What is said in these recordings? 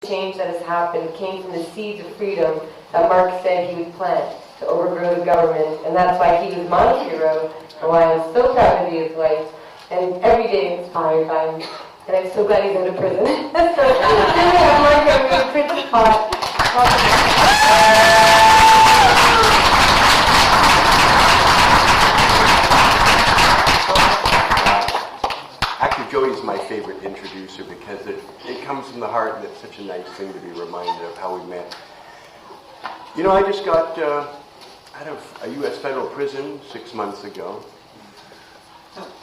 change that has happened came from the seeds of freedom that Marc said he would plant to overgrow the government, and that's why he was my hero, and why I'm so proud to be his wife, and every day inspired by him. And I'm so glad he's out of prison. So here we have Marc Emery, Prince of Pot. Actually, Jody's my favorite introducer because it comes from the heart, and it's such a nice thing to be reminded of how we met. You know, I just got out of a U.S. federal prison 6 months ago.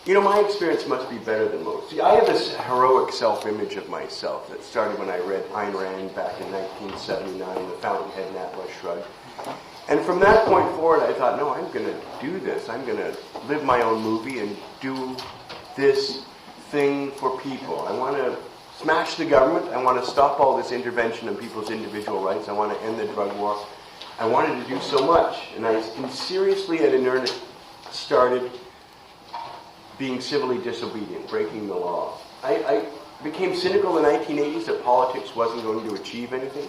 You know, my experience must be better than most. See, I have this heroic self-image of myself that started when I read Ayn Rand back in 1979, The Fountainhead and Atlas Shrugged. And from that point forward, I thought, no, I'm going to do this. I'm going to live my own movie and do this thing for people. I want to smash the government. I want to stop all this intervention in people's individual rights. I want to end the drug war. I wanted to do so much. And I seriously and in earnest started being civilly disobedient, breaking the law. I became cynical in the 1980s that politics wasn't going to achieve anything.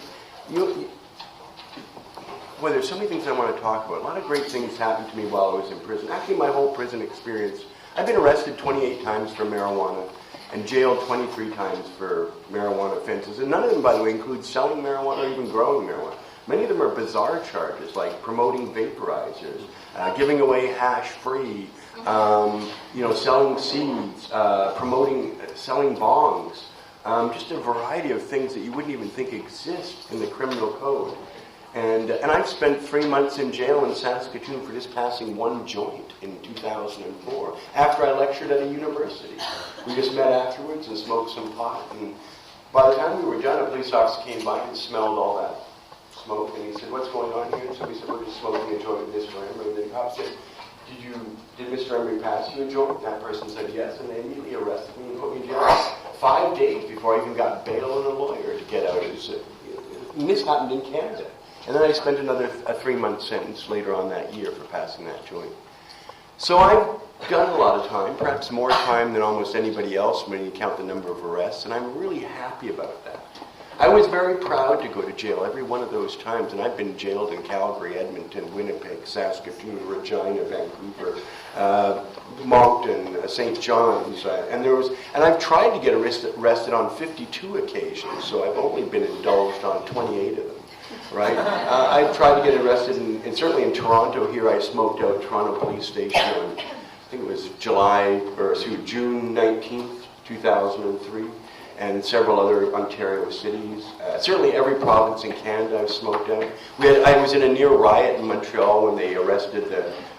Well, there's so many things I want to talk about. A lot of great things happened to me while I was in prison. Actually, my whole prison experience, I've been arrested 28 times for marijuana and jailed 23 times for marijuana offenses. And none of them, by the way, include selling marijuana or even growing marijuana. Many of them are bizarre charges, like promoting vaporizers, giving away hash-free, selling seeds, selling bongs, just a variety of things that you wouldn't even think exist in the criminal code. And I've spent 3 months in jail in Saskatoon for just passing one joint in 2004, after I lectured at a university. We just met afterwards and smoked some pot, and by the time we were done, a police officer came by and smelled all that smoke, and he said, "What's going on here?" And so we said, "We're just smoking a joint with Mr. Emery." And the cop said, Did Mr. Emery pass you a joint? That person said yes, and they immediately arrested me and put me in jail 5 days before I even got bail and a lawyer to get out. And this happened in Canada. And then I spent another 3-month sentence later on that year for passing that joint. So I've done a lot of time, perhaps more time than almost anybody else when you count the number of arrests, and I'm really happy about that. I was very proud to go to jail every one of those times, and I've been jailed in Calgary, Edmonton, Winnipeg, Saskatoon, Regina, Vancouver, Moncton, St. John's, and I've tried to get arrested on 52 occasions, so I've only been indulged on 28 of them. Right? I've tried to get arrested, and certainly in Toronto here, I smoked out Toronto Police Station on, I think it was June 19th, 2003, and several other Ontario cities. Certainly every province in Canada I've smoked out. I was in a near riot in Montreal when they arrested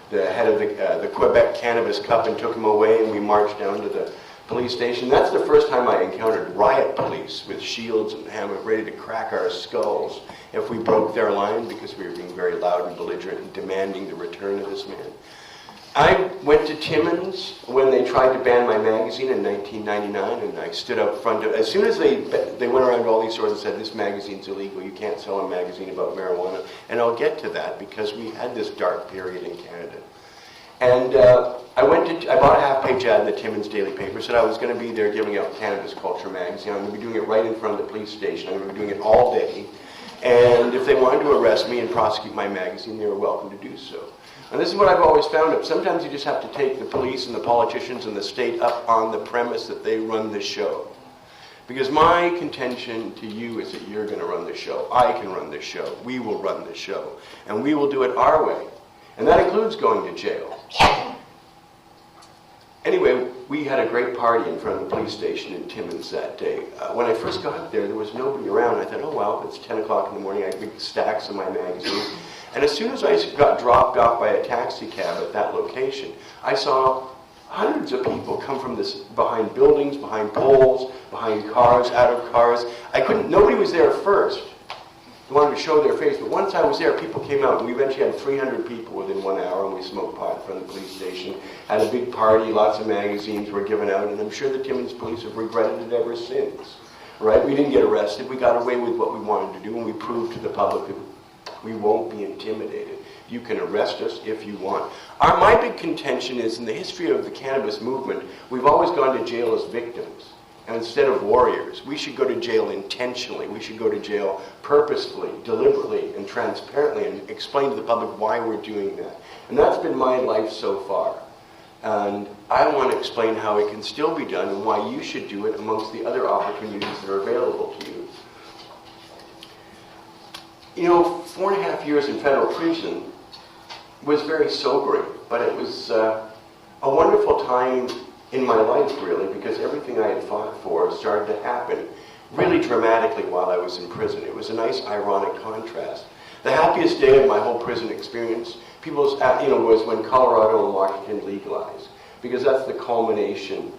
the head of the Quebec Cannabis Cup and took him away, and we marched down to the police station. That's the first time I encountered riot police with shields and hammers ready to crack our skulls if we broke their line, because we were being very loud and belligerent and demanding the return of this man. I went to Timmins when they tried to ban my magazine in 1999, and I stood up front of, as soon as they went around to all these stores and said, "This magazine's illegal, you can't sell a magazine about marijuana," and I'll get to that because we had this dark period in Canada. And I bought a half-page ad in the Timmins Daily paper, said I was going to be there giving out Cannabis Culture magazine. I'm going to be doing it right in front of the police station. I'm going to be doing it all day. And if they wanted to arrest me and prosecute my magazine, they were welcome to do so. And this is what I've always found out. Sometimes you just have to take the police and the politicians and the state up on the premise that they run the show. Because my contention to you is that you're going to run the show. I can run the show. We will run the show. And we will do it our way. And that includes going to jail. Anyway, we had a great party in front of the police station in Timmins that day. When I first got there was nobody around. I thought, oh, well, it's 10 o'clock in the morning. I had big stacks of my magazine. And as soon as I got dropped off by a taxi cab at that location, I saw hundreds of people come from behind buildings, behind poles, behind cars, out of cars. Nobody was there at first. They wanted to show their face, but once I was there, people came out, and we eventually had 300 people within 1 hour, and we smoked pot in front of the police station, had a big party, lots of magazines were given out, and I'm sure the Timmins police have regretted it ever since. Right? We didn't get arrested, we got away with what we wanted to do, and we proved to the public that we won't be intimidated. You can arrest us if you want. My big contention is, in the history of the cannabis movement, we've always gone to jail as victims. and instead of warriors. We should go to jail intentionally. We should go to jail purposefully, deliberately, and transparently, and explain to the public why we're doing that. And that's been my life so far. And I want to explain how it can still be done and why you should do it amongst the other opportunities that are available to you. You know, 4.5 years in federal prison was very sobering, but it was a wonderful time in my life, really, because everything I had fought for started to happen really dramatically while I was in prison. It was a nice, ironic contrast. The happiest day of my whole prison experience, was when Colorado and Washington legalized, because that's the culmination,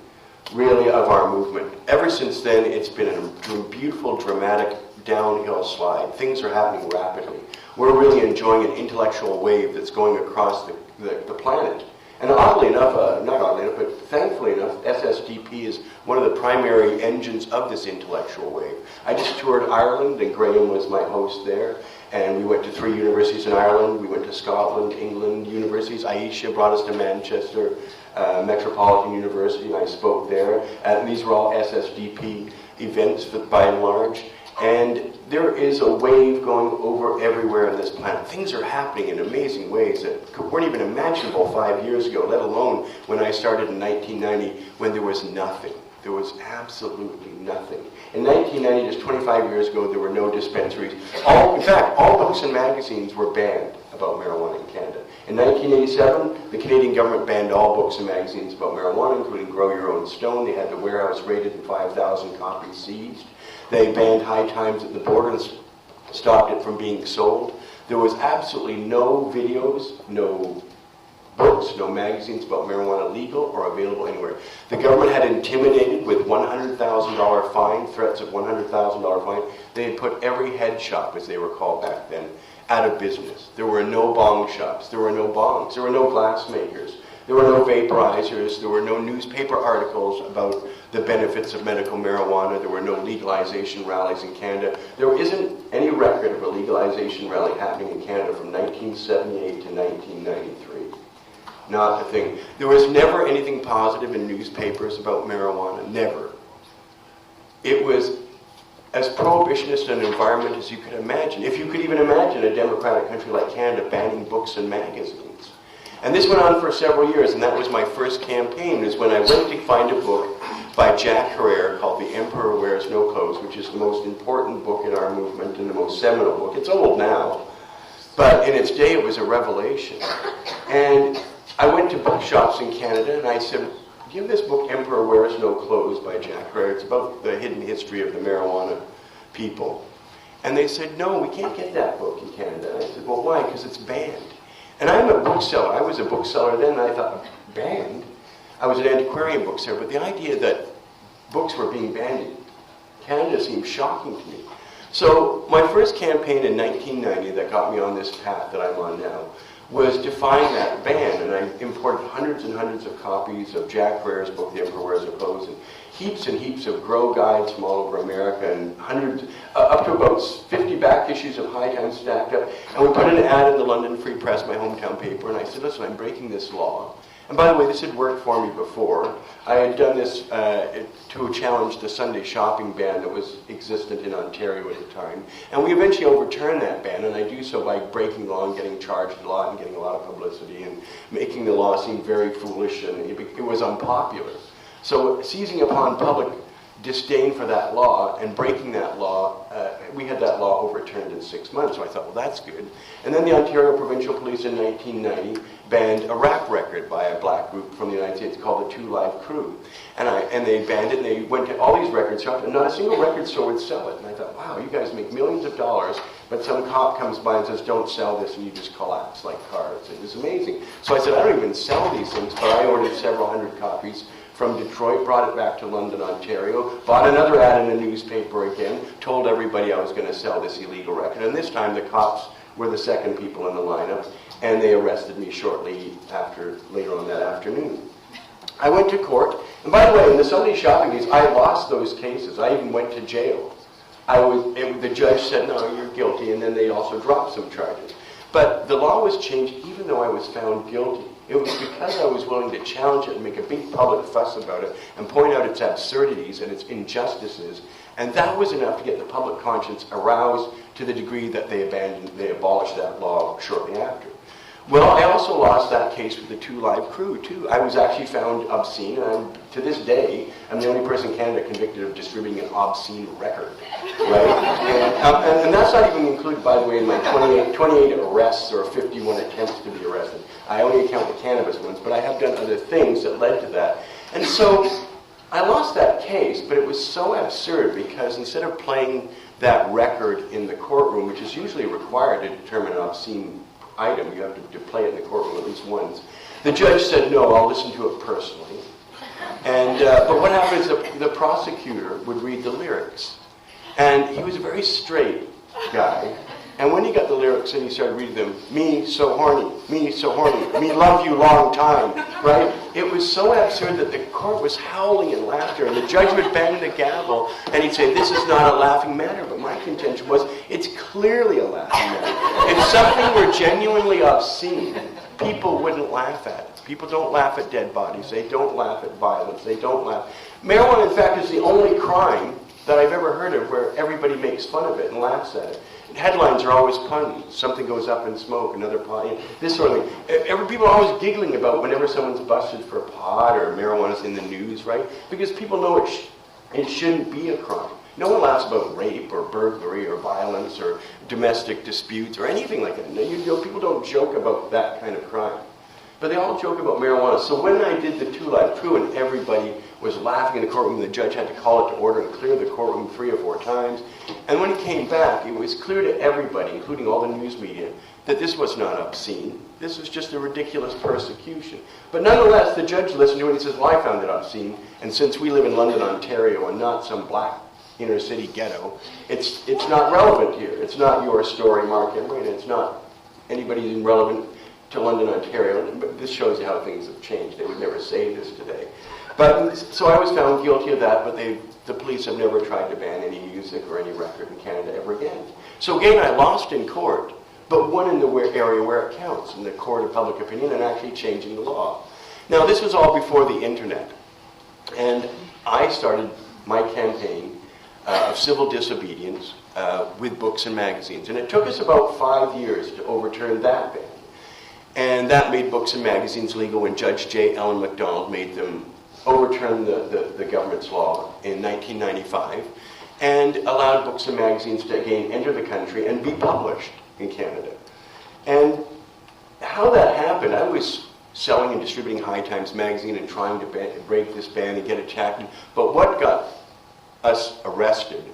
really, of our movement. Ever since then, it's been a beautiful, dramatic downhill slide. Things are happening rapidly. We're really enjoying an intellectual wave that's going across the planet. And oddly enough, not oddly enough, but thankfully enough, SSDP is one of the primary engines of this intellectual wave. I just toured Ireland, and Graham was my host there. And we went to 3 universities in Ireland. We went to Scotland, England universities. Aisha brought us to Manchester Metropolitan University, and I spoke there. And these were all SSDP events by and large. And there is a wave going over everywhere on this planet. Things are happening in amazing ways that weren't even imaginable 5 years ago, let alone when I started in 1990, when there was nothing. There was absolutely nothing. In 1990, just 25 years ago, there were no dispensaries. In fact, all books and magazines were banned about marijuana in Canada. In 1987, the Canadian government banned all books and magazines about marijuana, including Grow Your Own Stone. They had the warehouse raided and 5,000 copies seized. They banned High Times at the border and stopped it from being sold. There was absolutely no videos, no books, no magazines about marijuana legal or available anywhere. The government had intimidated with $100,000 fine, threats of $100,000 fine. They had put every head shop, as they were called back then, out of business. There were no bong shops. There were no bongs. There were no glass makers. There were no vaporizers. There were no newspaper articles about the benefits of medical marijuana. There were no legalization rallies in Canada. There isn't any record of a legalization rally happening in Canada from 1978 to 1993. Not a thing. There was never anything positive in newspapers about marijuana. Never. It was as prohibitionist an environment as you could imagine. If you could even imagine a democratic country like Canada banning books and magazines. And this went on for several years, and that was my first campaign, is when I went to find a book by Jack Herrera called The Emperor Wears No Clothes, which is the most important book in our movement and the most seminal book. It's old now, but in its day it was a revelation. And I went to bookshops in Canada, and I said, give this book, Emperor Wears No Clothes by Jack Herrera. It's about the hidden history of the marijuana people. And they said, no, we can't get that book in Canada. And I said, well, why? Because it's banned. And I'm a bookseller. I was a bookseller then, and I thought, banned? I was an antiquarian bookseller, but the idea that books were being banned in Canada seemed shocking to me. So my first campaign in 1990 that got me on this path that I'm on now was to find that ban, and I imported hundreds and hundreds of copies of Jack Herrera's book, The Emperor Wears No Clothes, and heaps of grow guides from all over America, and hundreds, up to about 50 back issues of High Times stacked up. And we put an ad in the London Free Press, my hometown paper, and I said, listen, I'm breaking this law. And by the way, this had worked for me before. I had done this to challenge the Sunday shopping ban that was existent in Ontario at the time. And we eventually overturned that ban, and I do so by breaking the law and getting charged a lot and getting a lot of publicity and making the law seem very foolish, and it was unpopular. So seizing upon public disdain for that law and breaking that law, we had that law overturned in 6 months. So I thought, well, that's good. And then the Ontario Provincial Police in 1990 banned a rap record by a black group from the United States called the Two Live Crew. And they banned it, and they went to all these record shops, and not a single record store would sell it. And I thought, wow, you guys make millions of dollars, but some cop comes by and says, don't sell this, and you just collapse like cards. It was amazing. So I said, I don't even sell these things, but I ordered several hundred copies from Detroit, brought it back to London, Ontario, bought another ad in a newspaper again, told everybody I was going to sell this illegal record. And this time the cops were the second people in the lineup, and they arrested me shortly later on that afternoon. I went to court, and by the way, in the Sunday shopping days, I lost those cases. I even went to jail. The judge said, no, you're guilty, and then they also dropped some charges. But the law was changed even though I was found guilty. It was because I was willing to challenge it and make a big public fuss about it and point out its absurdities and its injustices. And that was enough to get the public conscience aroused to the degree that they abolished that law shortly after. Well, I also lost that case with the Two Live crew, too. I was actually found obscene, and to this day, I'm the only person in Canada convicted of distributing an obscene record, right? And that's not even included, by the way, in my 28 arrests or 51 attempts to be arrested. I only account the cannabis ones, but I have done other things that led to that. And so I lost that case, but it was so absurd because instead of playing that record in the courtroom, which is usually required to determine an obscene item, you have to play it in the courtroom at least once. The judge said, no, I'll listen to it personally. And but what happened is the prosecutor would read the lyrics. And he was a very straight guy. And when he got the lyrics and he started reading them, me so horny, me love you long time, right? It was so absurd that the court was howling in laughter, and the judge would bang the gavel, and he'd say, this is not a laughing matter, but my contention was, it's clearly a laughing matter. If something were genuinely obscene, people wouldn't laugh at it. People don't laugh at dead bodies, they don't laugh at violence, they don't laugh. Marijuana, in fact, is the only crime that I've ever heard of where everybody makes fun of it and laughs at it. Headlines are always puns. Something goes up in smoke, another pot, this sort of thing. People are always giggling about whenever someone's busted for pot or marijuana's in the news, right? Because people know it shouldn't be a crime. No one laughs about rape or burglary or violence or domestic disputes or anything like that. People don't joke about that kind of crime. But they all joke about marijuana. So when I did the Two Live Crew and everybody was laughing in the courtroom, the judge had to call it to order and clear the courtroom 3 or 4 times. And when he came back, it was clear to everybody, including all the news media, that this was not obscene. This was just a ridiculous persecution. But nonetheless, the judge listened to it and he says, well, I found it obscene. And since we live in London, Ontario, and not some black inner city ghetto, it's not relevant here. It's not your story, Marc Emery, and it's not anybody relevant to London, Ontario. But this shows you how things have changed. They would never say this today. But so I was found guilty of that, but the police have never tried to ban any music or any record in Canada ever again. So again, I lost in court, but won in the area where it counts, in the court of public opinion and actually changing the law. Now, this was all before the internet. And I started my campaign of civil disobedience with books and magazines. And it took us about 5 years to overturn that ban. And that made books and magazines legal when Judge J. Ellen MacDonald made them overturn the government's law in 1995 and allowed books and magazines to again enter the country and be published in Canada. And how that happened, I was selling and distributing High Times magazine and trying to break this ban and get attacked. But what got us arrested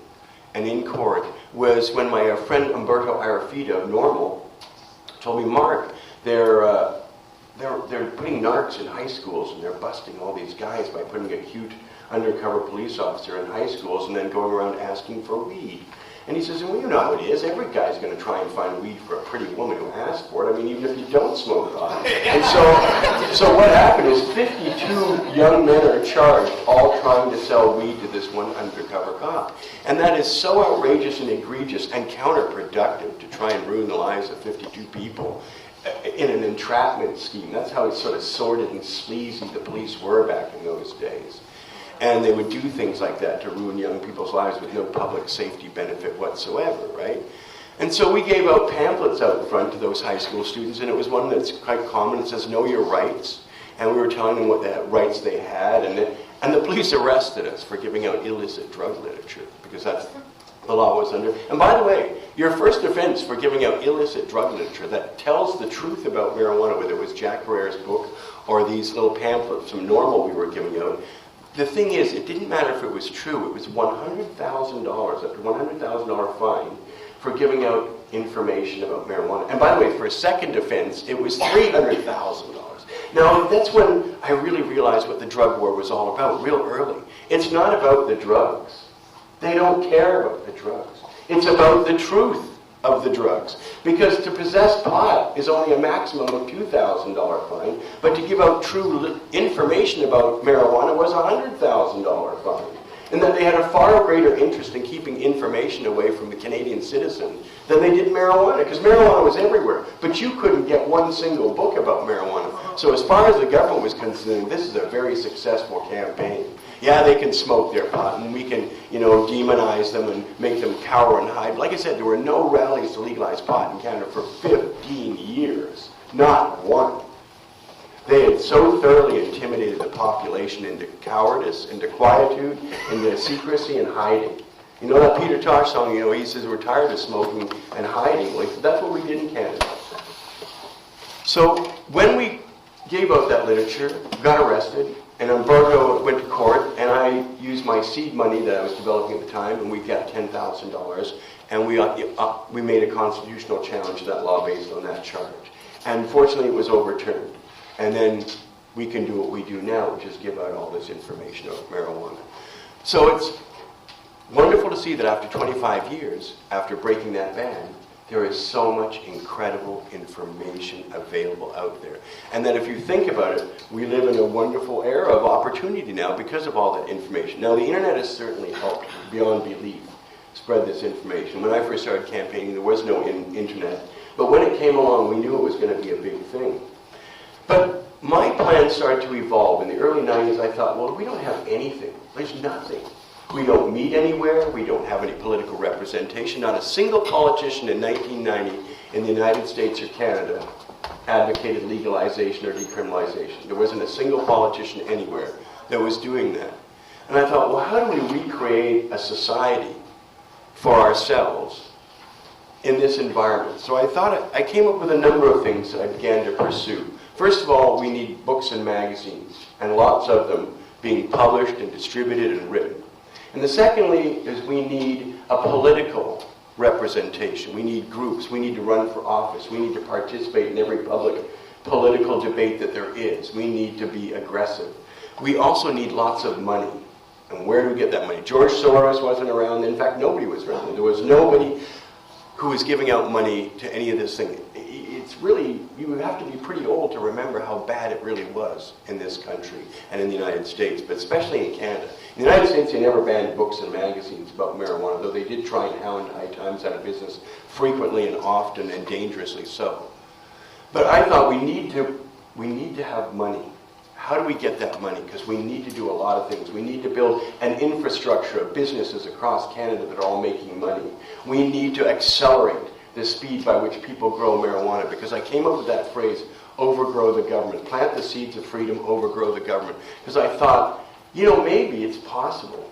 and in court was when my friend Umberto Arafita of Normal told me, Mark, they're putting narcs in high schools and they're busting all these guys by putting a cute undercover police officer in high schools and then going around asking for weed. And he says, well, you know how it is. Every guy's going to try and find weed for a pretty woman who asks for it. I mean, even if you don't smoke pot. And so what happened is 52 young men are charged, all trying to sell weed to this one undercover cop. And that is so outrageous and egregious and counterproductive to try and ruin the lives of 52 people in an entrapment scheme. That's how sort of sordid and sleazy the police were back in those days. And they would do things like that to ruin young people's lives with no public safety benefit whatsoever, right? And so we gave out pamphlets out in front to those high school students, and it was one that's quite common. It says, know your rights. And we were telling them what rights they had. And the police arrested us for giving out illicit drug literature, because that's the law was under. And by the way, your first offense for giving out illicit drug literature that tells the truth about marijuana, whether it was Jack Herrera's book or these little pamphlets from Normal we were giving out, the thing is, it didn't matter if it was true. It was $100,000, up to $100,000 fine for giving out information about marijuana. And by the way, for a second offense, it was $300,000. Now, that's when I really realized what the drug war was all about, real early. It's not about the drugs. They don't care about the drugs. It's about the truth of the drugs. Because to possess pot is only a maximum of $2,000 fine, but to give out true information about marijuana was a $100,000 fine. and that they had a far greater interest in keeping information away from the Canadian citizen than they did marijuana, because marijuana was everywhere. But you couldn't get one single book about marijuana. So as far as the government was concerned, this is a very successful campaign. Yeah, they can smoke their pot, and we can, demonize them and make them cower and hide. Like I said, there were no rallies to legalize pot in Canada for 15 years. Not one. They had so thoroughly intimidated the population into cowardice, into quietude, into secrecy and hiding. You know that Peter Tosh song, he says we're tired of smoking and hiding. Like, that's what we did in Canada. So when we gave out that literature, got arrested, and Umberto went to court, and I used my seed money that I was developing at the time, and we got $10,000, and we made a constitutional challenge to that law based on that charge. And fortunately, it was overturned. And then we can do what we do now, which is give out all this information about marijuana. So it's wonderful to see that after 25 years, after breaking that ban, there is so much incredible information available out there. And that if you think about it, we live in a wonderful era of opportunity now because of all that information. Now, the internet has certainly helped beyond belief spread this information. When I first started campaigning, there was no internet. But when it came along, we knew it was going to be a big thing. But my plan started to evolve. In the early 90s, I thought, well, we don't have anything. There's nothing. We don't meet anywhere. We don't have any political representation. Not a single politician in 1990 in the United States or Canada advocated legalization or decriminalization. There wasn't a single politician anywhere that was doing that. And I thought, well, how do we recreate a society for ourselves in this environment? So I came up with a number of things that I began to pursue. First of all, we need books and magazines, and lots of them being published and distributed and written. And the secondly is we need a political representation. We need groups. We need to run for office. We need to participate in every public political debate that there is. We need to be aggressive. We also need lots of money. And where do we get that money? George Soros wasn't around. In fact, nobody was around. There was nobody who was giving out money to any of this thing. It's really, you would have to be pretty old to remember how bad it really was in this country and in the United States, but especially in Canada. In the United States, they never banned books and magazines about marijuana, though they did try and hound High Times out of business frequently and often and dangerously so. But I thought we need to have money. How do we get that money? Because we need to do a lot of things. We need to build an infrastructure of businesses across Canada that are all making money. We need to accelerate the speed by which people grow marijuana, because I came up with that phrase, overgrow the government. Plant the seeds of freedom, overgrow the government. Because I thought, maybe it's possible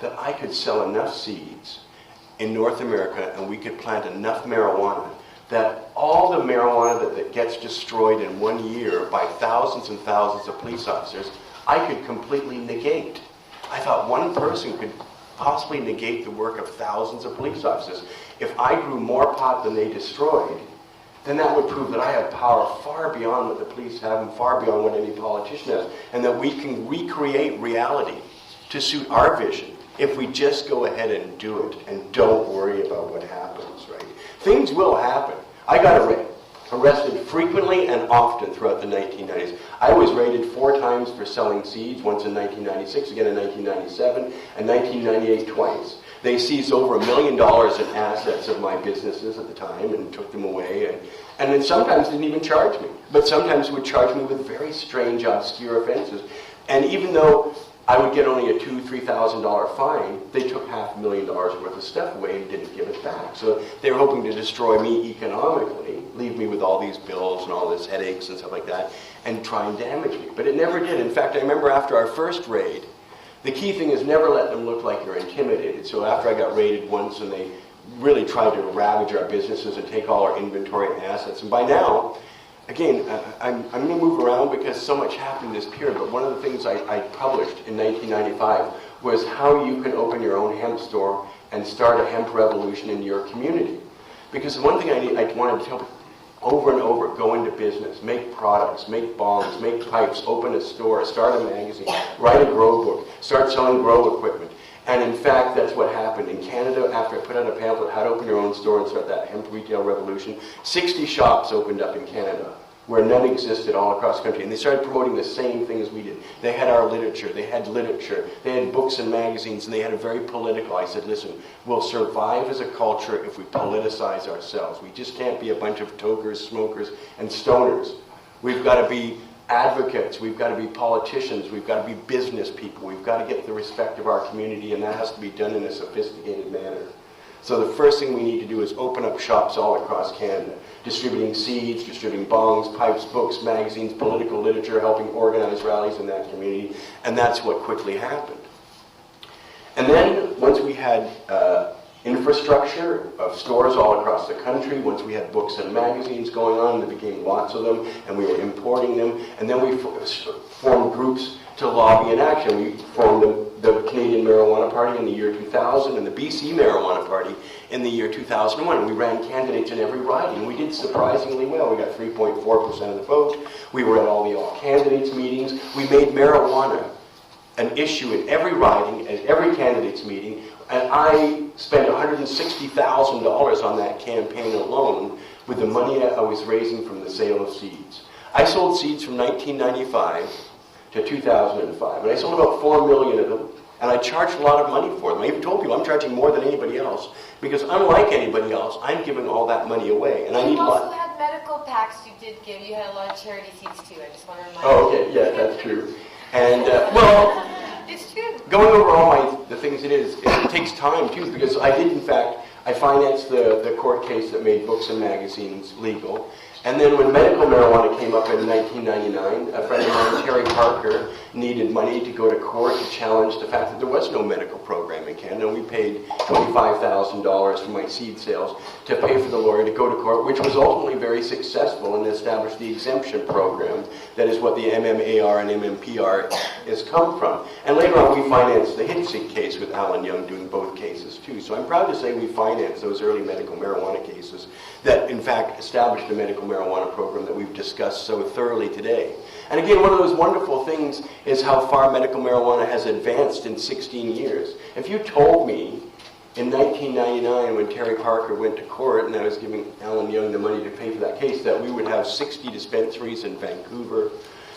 that I could sell enough seeds in North America and we could plant enough marijuana that all the marijuana that gets destroyed in 1 year by thousands and thousands of police officers, I could completely negate. I thought one person could possibly negate the work of thousands of police officers. If I grew more pot than they destroyed, then that would prove that I have power far beyond what the police have and far beyond what any politician has, and that we can recreate reality to suit our vision if we just go ahead and do it and don't worry about what happens, right? Things will happen. I got arrested frequently and often throughout the 1990s. I was raided 4 times for selling seeds, once in 1996, again in 1997, and 1998 twice. They seized over $1 million in assets of my businesses at the time and took them away, and then sometimes didn't even charge me, but sometimes would charge me with very strange, obscure offenses. And even though I would get only a $2,000, $3,000 fine, they took $500,000 worth of stuff away and didn't give it back. So they were hoping to destroy me economically, leave me with all these bills and all this headaches and stuff like that, and try and damage me. But it never did. In fact, I remember after our first raid, the key thing is never let them look like you're intimidated. So after I got raided once and they really tried to ravage our businesses and take all our inventory and assets, and by now, again, I'm going to move around because so much happened in this period, but one of the things I published in 1995 was how you can open your own hemp store and start a hemp revolution in your community. Because the one thing I wanted to tell people over and over, go into business, make products, make bombs, make pipes, open a store, start a magazine, write a grow book, start selling grow equipment. And in fact, that's what happened. In Canada, after I put out a pamphlet, How to Open Your Own Store and Start That Hemp Retail Revolution, 60 shops opened up in Canada where none existed all across the country. And they started promoting the same things we did. They had our literature, they had books and magazines, and they had a very political. I said, listen, we'll survive as a culture if we politicize ourselves. We just can't be a bunch of tokers, smokers, and stoners. We've got to be advocates, we've got to be politicians, we've got to be business people, we've got to get the respect of our community, and that has to be done in a sophisticated manner. So the first thing we need to do is open up shops all across Canada, distributing seeds, distributing bongs, pipes, books, magazines, political literature, helping organize rallies in that community, and that's what quickly happened. And then, once we had infrastructure of stores all across the country, once we had books and magazines going on, there became lots of them, and we were importing them, and then we formed groups to lobby in action. We formed the Canadian Marijuana Party in the year 2000 and the BC Marijuana Party in the year 2001. We ran candidates in every riding. We did surprisingly well. We got 3.4% of the vote. We were at all the all-candidates meetings. We made marijuana an issue in every riding, at every candidates meeting, and I spent $160,000 on that campaign alone with the money I was raising from the sale of seeds. I sold seeds from 1995 to 2005, and I sold about 4 million of them, and I charged a lot of money for them. I even told people I'm charging more than anybody else, because unlike anybody else, I'm giving all that money away, and I need you a lot. also had medical packs you did give. You had a lot of charity seeds too. I just want to remind you. Oh, okay, yeah, that's true. And, well, it's true. going over all the things it takes time too, because I did, in fact, I financed the court case that made books and magazines legal. And then when medical marijuana came up in 1999, a friend of mine, Terry Parker, needed money to go to court to challenge the fact that there was no medical program in Canada. And we paid $25,000 for my seed sales to pay for the lawyer to go to court, which was ultimately very successful and established the exemption program. That is what the MMAR and MMPR has come from. And later on, we financed the Hitzig case with Alan Young doing both cases too. So I'm proud to say we financed those early medical marijuana cases that, in fact, established the medical marijuana program that we've discussed so thoroughly today. And again, one of those wonderful things is how far medical marijuana has advanced in 16 years. If you told me in 1999, when Terry Parker went to court and I was giving Alan Young the money to pay for that case, that we would have 60 dispensaries in Vancouver,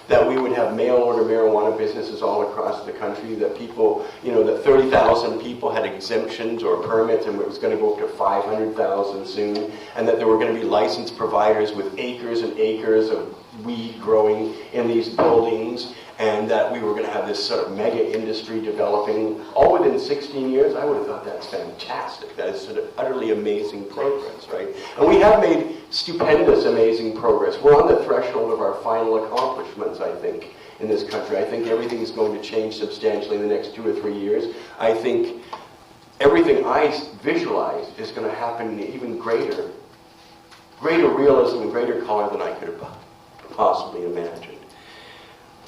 that we would have mail-order marijuana businesses all across the country, that people, that 30,000 people had exemptions or permits, and it was going to go up to 500,000 soon, and that there were going to be licensed providers with acres and acres of weed growing in these buildings, and that we were going to have this sort of mega industry developing all within 16 years. I would have thought that's fantastic. That is sort of utterly amazing progress, right? And we have made stupendous, amazing progress. We're on the threshold of our final accomplishments, I think, in this country. I think everything is going to change substantially in the next 2 or 3 years. I think everything I visualize is going to happen in even greater realism and greater color than I could have possibly imagined.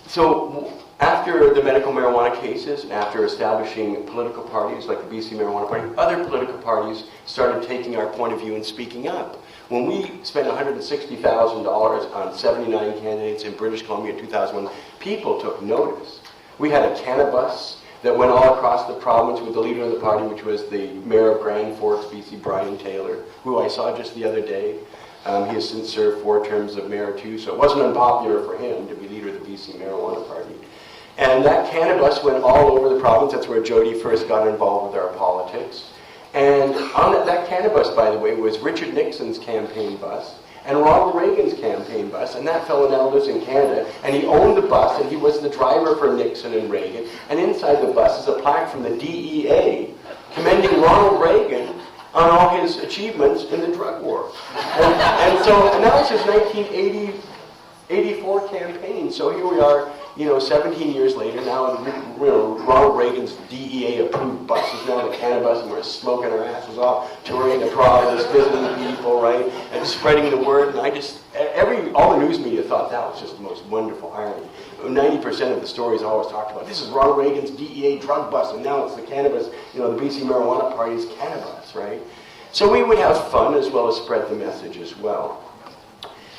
So after the medical marijuana cases, after establishing political parties like the BC Marijuana Party, other political parties started taking our point of view and speaking up. When we spent $160,000 on 79 candidates in British Columbia in 2001, people took notice. We had a cannabis that went all across the province with the leader of the party, which was the mayor of Grand Forks, BC, Brian Taylor, who I saw just the other day. He has since served 4 terms of mayor too, so it wasn't unpopular for him to be leader of the BC Marijuana Party. And that cannabis went all over the province. That's where Jody first got involved with our politics. And on that cannabis, by the way, was Richard Nixon's campaign bus and Ronald Reagan's campaign bus, and that fellow now lives in Canada, and he owned the bus, and he was the driver for Nixon and Reagan, and inside the bus is a plaque from the DEA commending Ronald Reagan on all his achievements in the drug war. And that was his 1984 campaign. So here we are, 17 years later, now Ronald Reagan's DEA-approved bus is now the cannabis, and we're smoking our asses off, touring the province, visiting people, right, and spreading the word. And all the news media thought that was just the most wonderful irony. 90% of the stories always talked about, this is Ronald Reagan's DEA drug bus, and now it's the cannabis, the BC Marijuana Party's cannabis, right? So we would have fun as well as spread the message as well.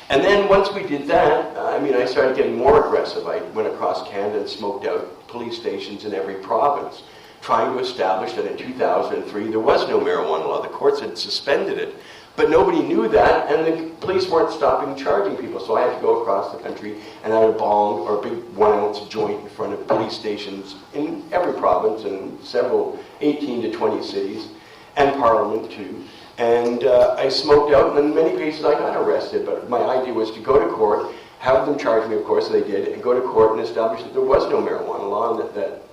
And then once we did that, I started getting more aggressive. I went across Canada and smoked out police stations in every province, trying to establish that in 2003 there was no marijuana law. The courts had suspended it. But nobody knew that, and the police weren't stopping charging people. So I had to go across the country and have a bong or a big 1 ounce joint in front of police stations in every province and several 18 to 20 cities, and Parliament too. And I smoked out, and in many cases I got arrested. But my idea was to go to court, have them charge me, of course they did, and go to court and establish that there was no marijuana law, and that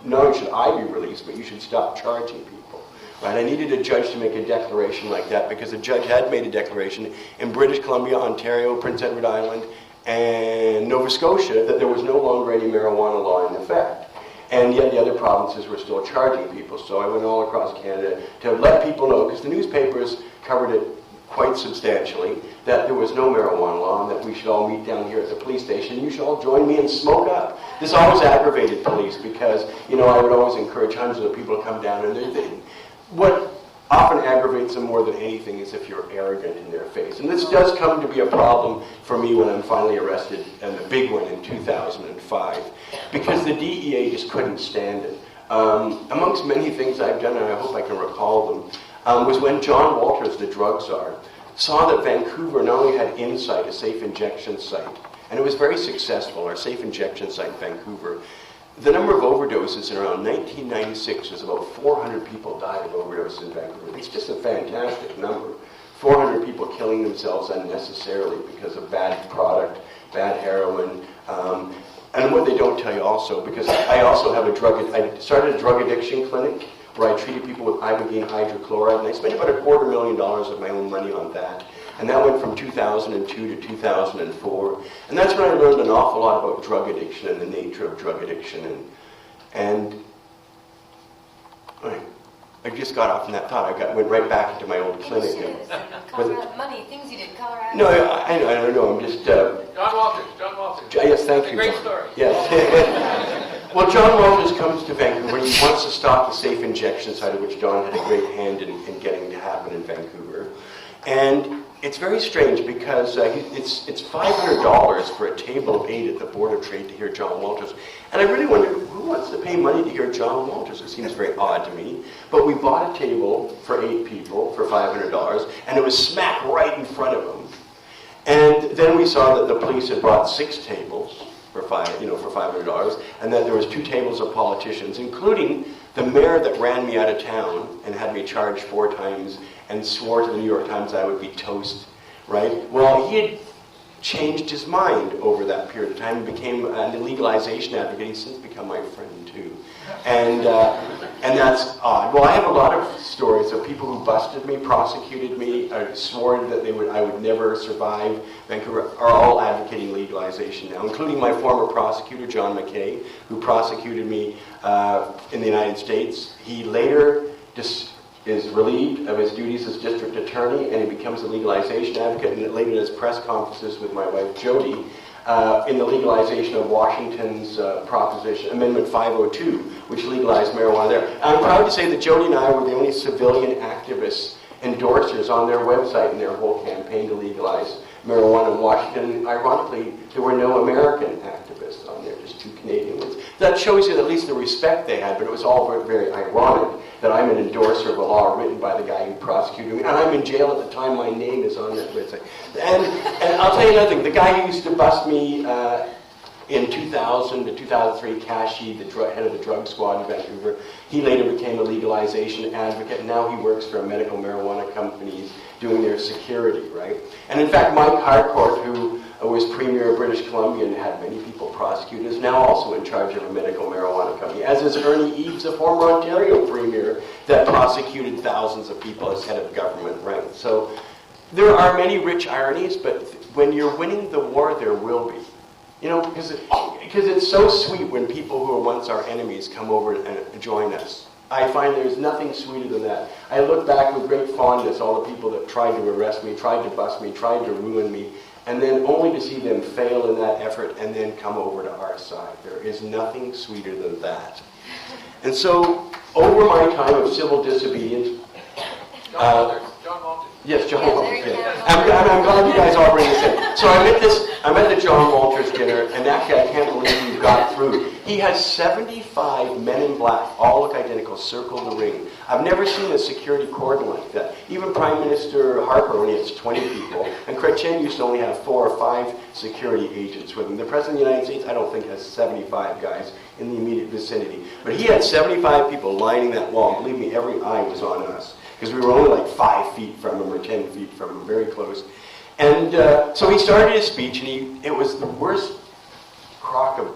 not only should I be released, but you should stop charging people. Right? I needed a judge to make a declaration like that, because a judge had made a declaration in British Columbia, Ontario, Prince Edward Island, and Nova Scotia that there was no longer any marijuana law in effect. And yet the other provinces were still charging people. So I went all across Canada to let people know, because the newspapers covered it quite substantially, that there was no marijuana law and that we should all meet down here at the police station. You should all join me and smoke up. This always aggravated police, because, you know, I would always encourage hundreds of people to come down, and what often aggravates them more than anything is if you're arrogant in their face. And this does come to be a problem for me when I'm finally arrested, and the big one in 2005, because the DEA just couldn't stand it. Amongst many things I've done, and I hope I can recall them, was when John Walters, the drug czar, saw that Vancouver not only had Insight, a safe injection site, and it was very successful, our safe injection site in Vancouver. The number of overdoses in around 1996 was about 400 people died of overdoses in Vancouver. It's just a fantastic number. 400 people killing themselves unnecessarily because of bad product, bad heroin. And what they don't tell you also, because I also have I started a drug addiction clinic where I treated people with ibogaine hydrochloride, and I spent about $250,000 of my own money on that. And that went from 2002 to 2004. And that's when I learned an awful lot about drug addiction and the nature of drug addiction. And I just got off from that thought. Went right back into my old clinic. Colorado, money, things you did in Colorado. No, I don't know. I'm just... John Walters. Yes, thank you. Great story. Yes. Well, John Walters comes to Vancouver. He wants to stop the safe injection site, of which John had a great hand in getting to happen in Vancouver. And it's very strange, because it's $500 for a table of 8 at the Board of Trade to hear John Walters. And I really wonder, who wants to pay money to hear John Walters? It seems very odd to me. But we bought a table for 8 people for $500, and it was smack right in front of them. And then we saw that the police had brought 6 tables for $500, and that there was 2 tables of politicians, including the mayor that ran me out of town and had me charged 4 times and swore to the New York Times I would be toast, right? Well, he had changed his mind over that period of time and became an legalization advocate. He's since become my friend too. And that's odd. Well, I have a lot of stories of people who busted me, prosecuted me, swore that I would never survive Vancouver, are all advocating legalization now, including my former prosecutor, John McKay, who prosecuted me in the United States. He later is relieved of his duties as district attorney, and he becomes a legalization advocate, and later does press conferences with my wife Jody in the legalization of Washington's proposition, Amendment 502, which legalized marijuana there. And I'm proud to say that Jody and I were the only civilian activists endorsers on their website in their whole campaign to legalize marijuana in Washington. Ironically, there were no American activists on there, just 2 Canadian ones. That shows you at least the respect they had, but it was all very, very ironic that I'm an endorser of a law written by the guy who prosecuted me, and I'm in jail at the time my name is on that website. And I'll tell you another thing. The guy who used to bust me in 2000 to 2003, Kashi, the head of the drug squad in Vancouver, he later became a legalization advocate, and now he works for medical marijuana companies doing their security, right? And in fact, Mike Harcourt, who was Premier of British Columbia and had many people prosecuted, is now also in charge of a medical marijuana company, as is Ernie Eves, a former Ontario Premier that prosecuted thousands of people as head of government, right? So there are many rich ironies, but when you're winning the war, there will be. You know, because it's so sweet when people who were once our enemies come over and join us. I find there's nothing sweeter than that. I look back with great fondness all the people that tried to arrest me, tried to bust me, tried to ruin me, and then only to see them fail in that effort and then come over to our side. There is nothing sweeter than that. And so, over my time of civil disobedience... John Walters. Yes, John Walters. Yeah. I'm glad you guys all bring this in. So I met this I'm at the John Walters dinner, and actually I can't believe we got through. He has 75 men in black, all look identical, circle the ring. I've never seen a security cordon like that. Even Prime Minister Harper only has 20 people, and Chrétien used to only have 4 or 5 security agents with him. The President of the United States, I don't think, has 75 guys in the immediate vicinity. But he had 75 people lining that wall. Believe me, every eye was on us, because we were only like 5 feet from him or 10 feet from him, very close. And so he started his speech, and it was the worst crock of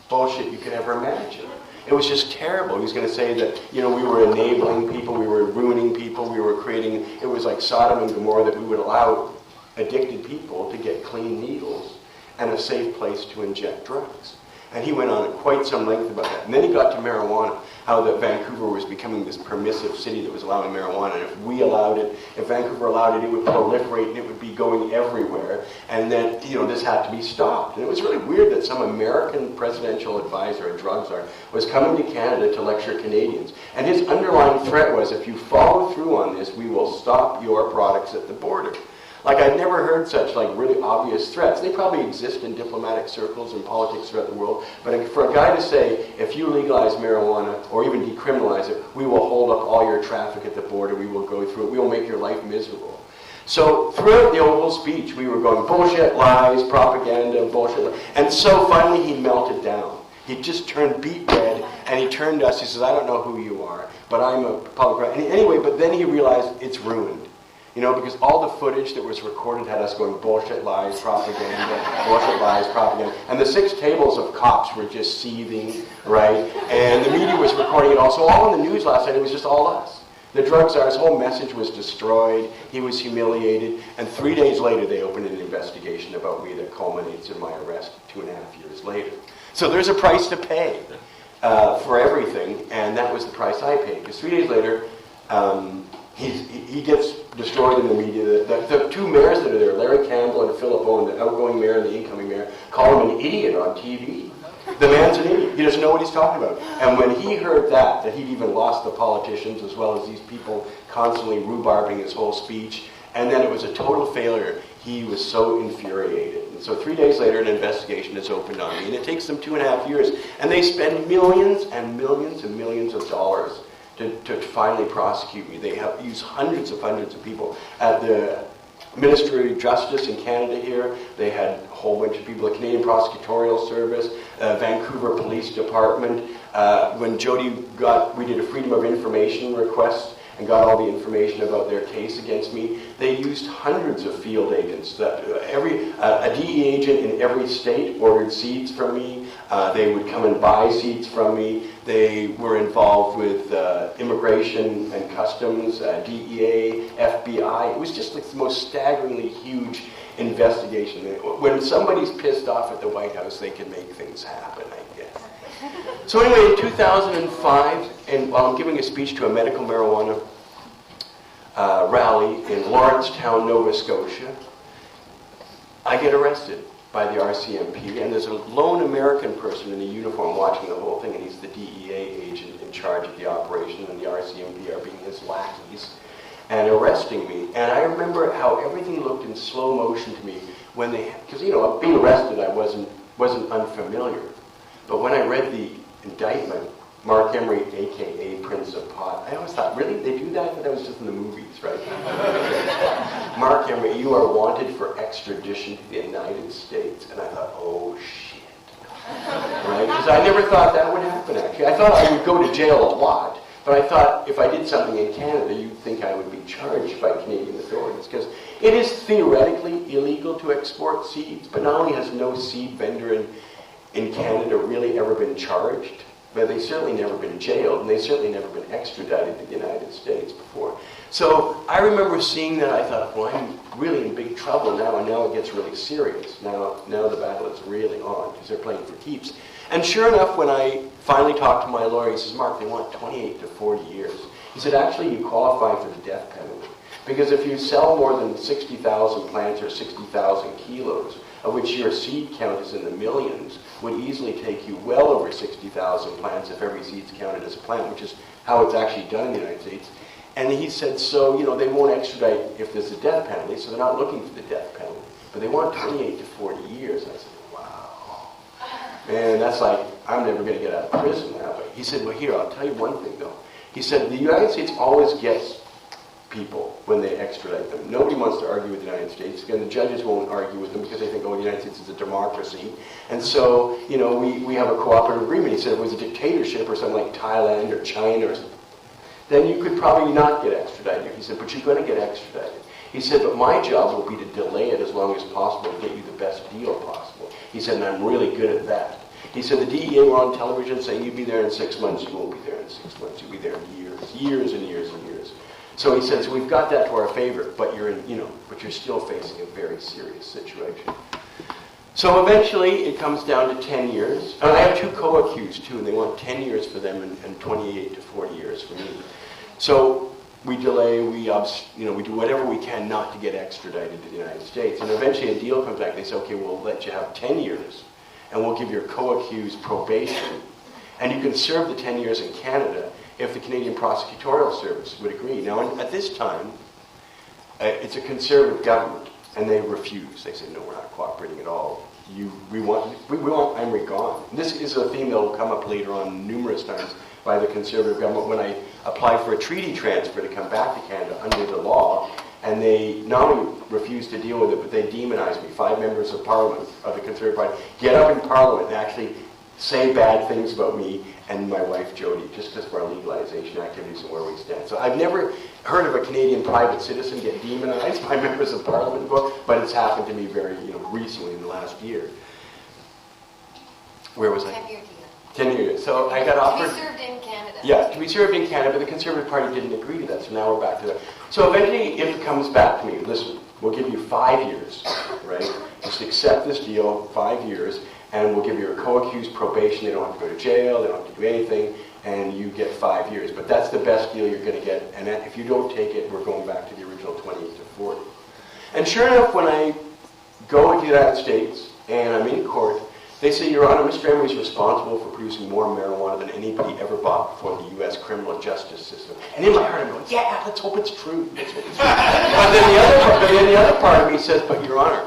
bullshit you could ever imagine. It was just terrible. He was going to say that, we were enabling people, we were ruining people, we were creating, it was like Sodom and Gomorrah, that we would allow addicted people to get clean needles and a safe place to inject drugs. And he went on at quite some length about that. And then he got to marijuana, how that Vancouver was becoming this permissive city that was allowing marijuana. And if we allowed it, if Vancouver allowed it, it would proliferate and it would be going everywhere. And then, this had to be stopped. And it was really weird that some American presidential advisor, a drug czar, was coming to Canada to lecture Canadians. And his underlying threat was, if you follow through on this, we will stop your products at the border. Like, I'd never heard such, really obvious threats. They probably exist in diplomatic circles and politics throughout the world. But for a guy to say, if you legalize marijuana or even decriminalize it, we will hold up all your traffic at the border, we will go through it, we will make your life miserable. So throughout the whole speech, we were going bullshit, lies, propaganda, bullshit. And so finally he melted down. He just turned beet red, and he turned to us. He says, I don't know who you are, but I'm a public... Anyway, but then he realized it's ruined. Because all the footage that was recorded had us going bullshit, lies, propaganda, bullshit, lies, propaganda. And the 6 tables of cops were just seething, right? And the media was recording it all. So all in the news last night, it was just all us. The drug czar's whole message was destroyed. He was humiliated. And 3 days later, they opened an investigation about me that culminates in my arrest 2.5 years later. So there's a price to pay for everything, and that was the price I paid. Because 3 days later, he gets destroyed in the media. The 2 mayors that are there, Larry Campbell and Philip Owen, the outgoing mayor and the incoming mayor, call him an idiot on TV. The man's an idiot. He doesn't know what he's talking about. And when he heard that he'd even lost the politicians as well as these people constantly rhubarbing his whole speech, and then it was a total failure, he was so infuriated. And so 3 days later, an investigation is opened on me, and it takes them 2.5 years, and they spend millions and millions and millions of dollars to finally prosecute me. They have used hundreds of people. At the Ministry of Justice in Canada here, they had a whole bunch of people, the Canadian Prosecutorial Service, Vancouver Police Department. When Jody we did a Freedom of Information request and got all the information about their case against me, they used hundreds of field agents. A DE agent in every state ordered seeds from me. They would come and buy seeds from me. They were involved with immigration and customs, DEA, FBI. It was just like the most staggeringly huge investigation. When somebody's pissed off at the White House, they can make things happen, I guess. So anyway, in 2005, and while I'm giving a speech to a medical marijuana rally in Lawrencetown, Nova Scotia, I get arrested by the RCMP, and there's a lone American person in a uniform watching the whole thing, and he's the DEA agent in charge of the operation, and the RCMP are being his lackeys and arresting me. And I remember how everything looked in slow motion to me when because being arrested, I wasn't unfamiliar. But when I read the indictment, Marc Emery, a.k.a. Prince of Pot, I always thought, really? They do that? But that was just in the movies, right? Marc Emery, you are wanted for extradition to the United States. And I thought, oh, shit. Right? Because I never thought that would happen, actually. I thought I would go to jail a lot. But I thought if I did something in Canada, you'd think I would be charged by Canadian authorities. Because it is theoretically illegal to export seeds, but not only has no seed vendor in Canada really ever been charged, but they've certainly never been jailed, and they've certainly never been extradited to the United States before. So I remember seeing that. I thought, well, I'm really in big trouble now, and now it gets really serious. Now the battle is really on, because they're playing for keeps. And sure enough, when I finally talked to my lawyer, he says, Mark, they want 28 to 40 years. He said, actually, you qualify for the death penalty. Because if you sell more than 60,000 plants or 60,000 kilos, of which your seed count is in the millions, would easily take you well over 60,000 plants if every seed's counted as a plant, which is how it's actually done in the United States. And he said, so, they won't extradite if there's a death penalty, so they're not looking for the death penalty. But they want 28 to 40 years. I said, wow. Man, that's like, I'm never going to get out of prison that way. He said, well, here, I'll tell you one thing, though. He said, the United States always gets people when they extradite them. Nobody wants to argue with the United States, and the judges won't argue with them because they think, oh, the United States is a democracy. And so, we have a cooperative agreement. He said if it was a dictatorship or something like Thailand or China or something, then you could probably not get extradited. He said, but you're going to get extradited. He said, but my job will be to delay it as long as possible to get you the best deal possible. He said, and I'm really good at that. He said, the DEA were on television saying, you'll be there in 6 months. You won't be there in 6 months. You'll be there in years and years and years. So he says, we've got that to our favor, but but you're still facing a very serious situation. So eventually it comes down to 10 years. And I have 2 co-accused too, and they want 10 years for them and 28 to 40 years for me. So we delay, we do whatever we can not to get extradited to the United States. And eventually a deal comes back. They say, okay, we'll let you have 10 years, and we'll give your co-accused probation. And you can serve the 10 years in Canada if the Canadian Prosecutorial Service would agree. Now, at this time, it's a conservative government, and they refuse. They say, no, we're not cooperating at all. We want Emery gone. This is a theme that will come up later on numerous times by the conservative government when I apply for a treaty transfer to come back to Canada under the law, and they not only refuse to deal with it, but they demonize me. 5 members of Parliament of the Conservative Party get up in Parliament and actually say bad things about me and my wife Jody, just because of our legalization activities and where we stand. So I've never heard of a Canadian private citizen get demonized by members of Parliament before, but it's happened to me very recently in the last year. Where was I? 10-year deal. 10 years. So I got offered... To be served in Canada. Yeah, to be served in Canada, but the Conservative Party didn't agree to that, so now we're back to that. So eventually, if it comes back to me, listen, we'll give you 5 years, right? Just accept this deal, 5 years, and we'll give you a co-accused probation. They don't have to go to jail, they don't have to do anything, and you get 5 years. But that's the best deal you're going to get, and if you don't take it, we're going back to the original 28 to 40. And sure enough, when I go to the United States, and I'm in court, they say, Your Honor, Mr. Emery is responsible for producing more marijuana than anybody ever bought before the U.S. criminal justice system. And in my heart, I'm going, yeah, let's hope it's true. Let's hope it's true. But then the other part of me says, but Your Honor,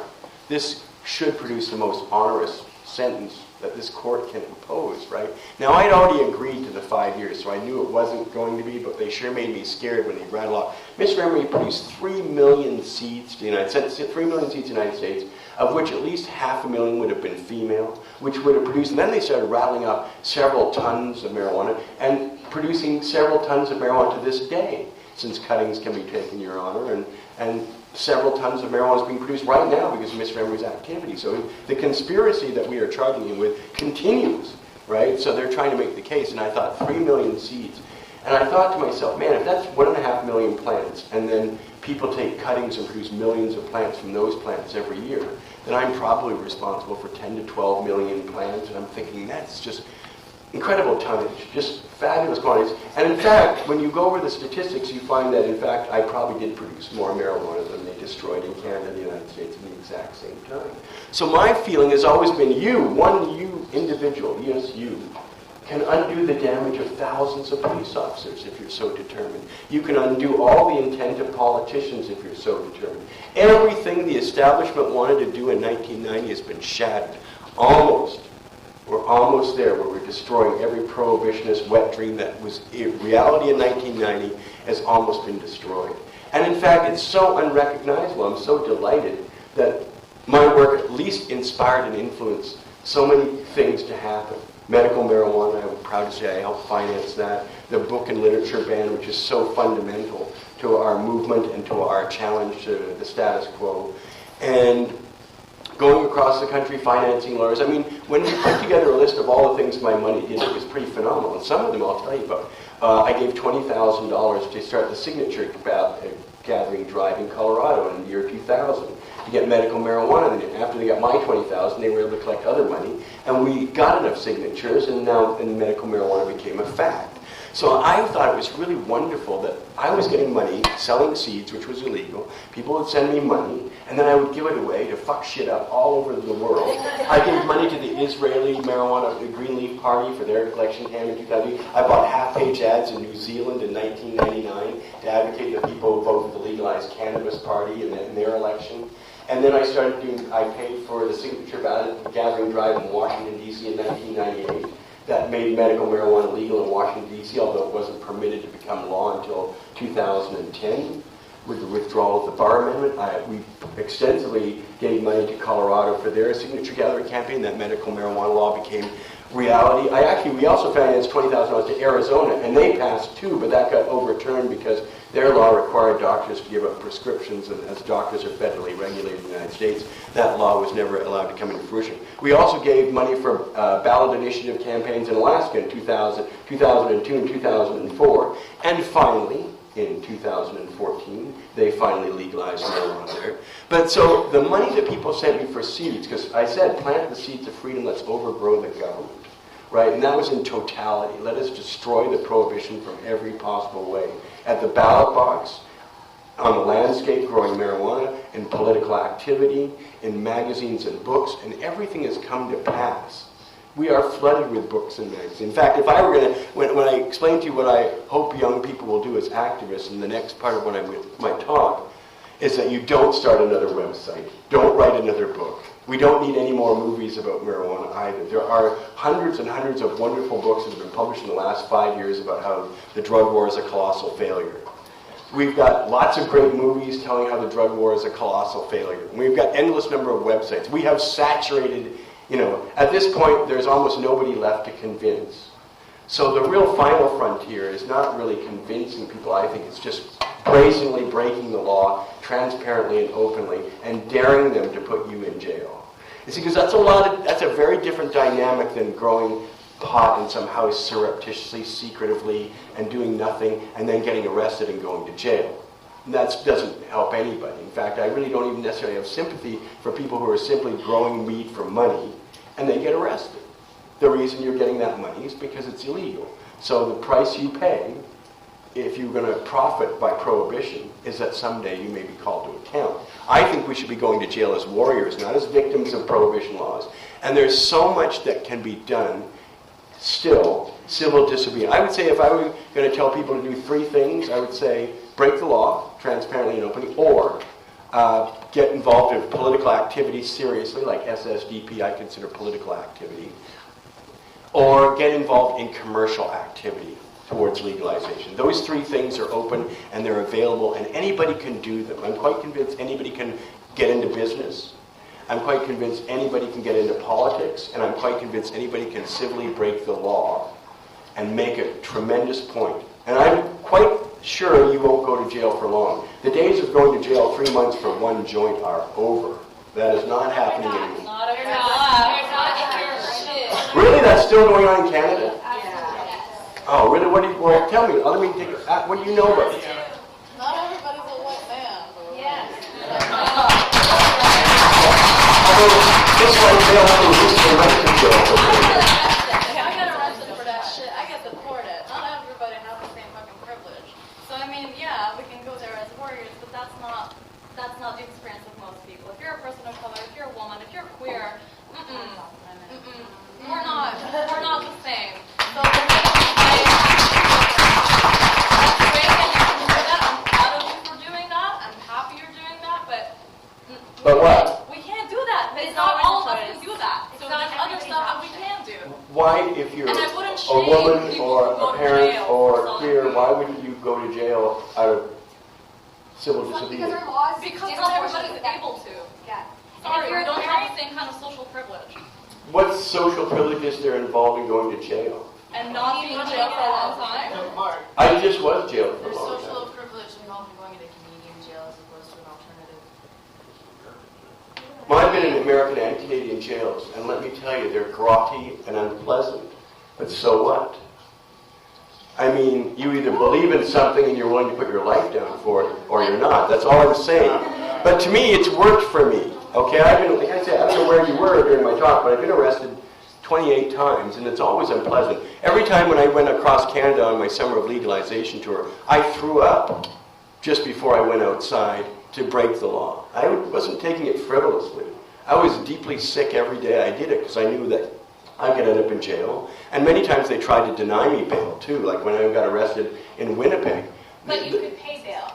this should produce the most onerous sentence that this court can impose, right? Now, I'd already agreed to the 5 years, so I knew it wasn't going to be, but they sure made me scared when they rattled off. Mr. Emery produced 3 million seeds to the United States, 3 million seeds to the United States, of which at least 500,000 would have been female, which would have produced, and then they started rattling off several tons of marijuana, and producing several tons of marijuana to this day, since cuttings can be taken, Your Honor, and several tons of marijuana is being produced right now because of Mr. Emery's activity. So the conspiracy that we are charging him with continues, right? So they're trying to make the case, and I thought 3 million seeds. And I thought to myself, man, if that's 1.5 million plants, and then people take cuttings and produce millions of plants from those plants every year, then I'm probably responsible for 10 to 12 million plants, and I'm thinking that's just incredible tonnage, just fabulous quantities. And in fact, when you go over the statistics, you find that, in fact, I probably did produce more marijuana than they destroyed in Canada and the United States at the exact same time. So my feeling has always been you individual, yes, you, can undo the damage of thousands of police officers if you're so determined. You can undo all the intent of politicians if you're so determined. Everything the establishment wanted to do in 1990 has been shattered. Almost. We're almost there where we're destroying every prohibitionist wet dream that was reality in 1990 has almost been destroyed. And in fact, it's so unrecognizable. I'm so delighted that my work at least inspired and influenced so many things to happen. Medical marijuana, I'm proud to say I helped finance that. The book and literature ban, which is so fundamental to our movement and to our challenge to the status quo. And going across the country financing lawyers. I mean, when we put together a list of all the things my money did, it was pretty phenomenal. And some of them I'll tell you about. I gave $20,000 to start the signature gathering drive in Colorado in the year 2000 to get medical marijuana. And after they got my $20,000, they were able to collect other money. And we got enough signatures, and now medical marijuana became a fact. So I thought it was really wonderful that I was getting money selling seeds, which was illegal. People would send me money, and then I would give it away to fuck shit up all over the world. I gave money to the Israeli marijuana, the Green Leaf Party for their election campaign in 2000. I bought half-page ads in New Zealand in 1999 to advocate that people vote for the legalized cannabis party in their election. And then I paid for the signature ballot gathering drive in Washington, D.C. in 1998 that made medical marijuana legal in Washington, D.C., although it wasn't permitted to become law until 2010 with the withdrawal of the Barr Amendment. We extensively gave money to Colorado for their signature gathering campaign. That medical marijuana law became reality. We also financed $20,000 to Arizona, and they passed too, but that got overturned because their law required doctors to give up prescriptions, and as doctors are federally regulated in the United States, that law was never allowed to come into fruition. We also gave money for ballot initiative campaigns in Alaska in 2002 and 2004, and finally, in 2014, they finally legalized marijuana there. But so the money that people sent me for seeds, because I said, plant the seeds of freedom, let's overgrow the government, right? And that was in totality. Let us destroy the prohibition from every possible way. At the ballot box, on the landscape growing marijuana, in political activity, in magazines and books, and everything has come to pass. We are flooded with books and magazines. In fact, if I were going to, when I explain to you what I hope young people will do as activists in the next part of what I might talk, is that you don't start another website. Don't write another book. We don't need any more movies about marijuana either. There are hundreds and hundreds of wonderful books that have been published in the last 5 years about how the drug war is a colossal failure. We've got lots of great movies telling how the drug war is a colossal failure. We've got endless number of websites. We have saturated, at this point, there's almost nobody left to convince. So the real final frontier is not really convincing people. I think it's just brazenly breaking the law, transparently and openly, and daring them to put you in jail. You see, because that's a very different dynamic than growing pot in some house surreptitiously, secretively, and doing nothing, and then getting arrested and going to jail. And that doesn't help anybody. In fact, I really don't even necessarily have sympathy for people who are simply growing weed for money, and they get arrested. The reason you're getting that money is because it's illegal. So the price you pay, if you're going to profit by prohibition, is that someday you may be called to account. I think we should be going to jail as warriors, not as victims of prohibition laws. And there's so much that can be done still, civil disobedience. I would say if I were going to tell people to do 3 things, I would say break the law, transparently and openly, or get involved in political activity seriously, like CSSDP I consider political activity, or get involved in commercial activity towards legalization. Those 3 things are open and they're available, and anybody can do them. I'm quite convinced anybody can get into business. I'm quite convinced anybody can get into politics, and I'm quite convinced anybody can civilly break the law and make a tremendous point. And I'm quite sure you won't go to jail for long. The days of going to jail 3 months for 1 joint are over. That is not happening anymore. Not if you're not if you're shit. Really? That's still going on in Canada? Yeah. Oh, really? Well, tell me. Let me take it. What do you know about it? Not everybody's a white man. Yes. This one failed to lose the right to jail for I got arrested for that shit. I get deported. Not everybody has the same fucking privilege. So I mean, yeah, we can go there as warriors, but that's not the experience of most people. If you're a person of color, if you're a woman, if you're queer, we're not the same. So that's great that you can do that. I'm proud of you for doing that. I'm happy you're doing that, but what? we can't do that. It's not all of us can do that. So there's other stuff that we can do. Why, if you're And I wouldn't a shame woman people or who go a to parent jail or for queer, something. why wouldn't you go to jail out of civil Because disobedience? our laws Because not everybody's able to. Yeah. Sorry, we don't have the same kind of social privilege. What social privilege is there involved in going to jail? And not being in jail for a long time. I just was jailed for a There's long time. social privilege involved in going to Canadian jail as opposed to an alternative. Well, I've been in American and Canadian jails, and let me tell you, they're grotty and unpleasant. But so what? I mean, you either believe in something and you're willing to put your life down for it, or you're not. That's all I'm saying. But to me, it's worked for me. Okay, I've been, like I said, I don't know where you were during my talk, but I've been arrested 28 times, and it's always unpleasant. Every time when I went across Canada on my summer of legalization tour, I threw up just before I went outside to break the law. I wasn't taking it frivolously. I was deeply sick every day I did it because I knew that I could end up in jail. And many times they tried to deny me bail too, like when I got arrested in Winnipeg. But you could pay bail.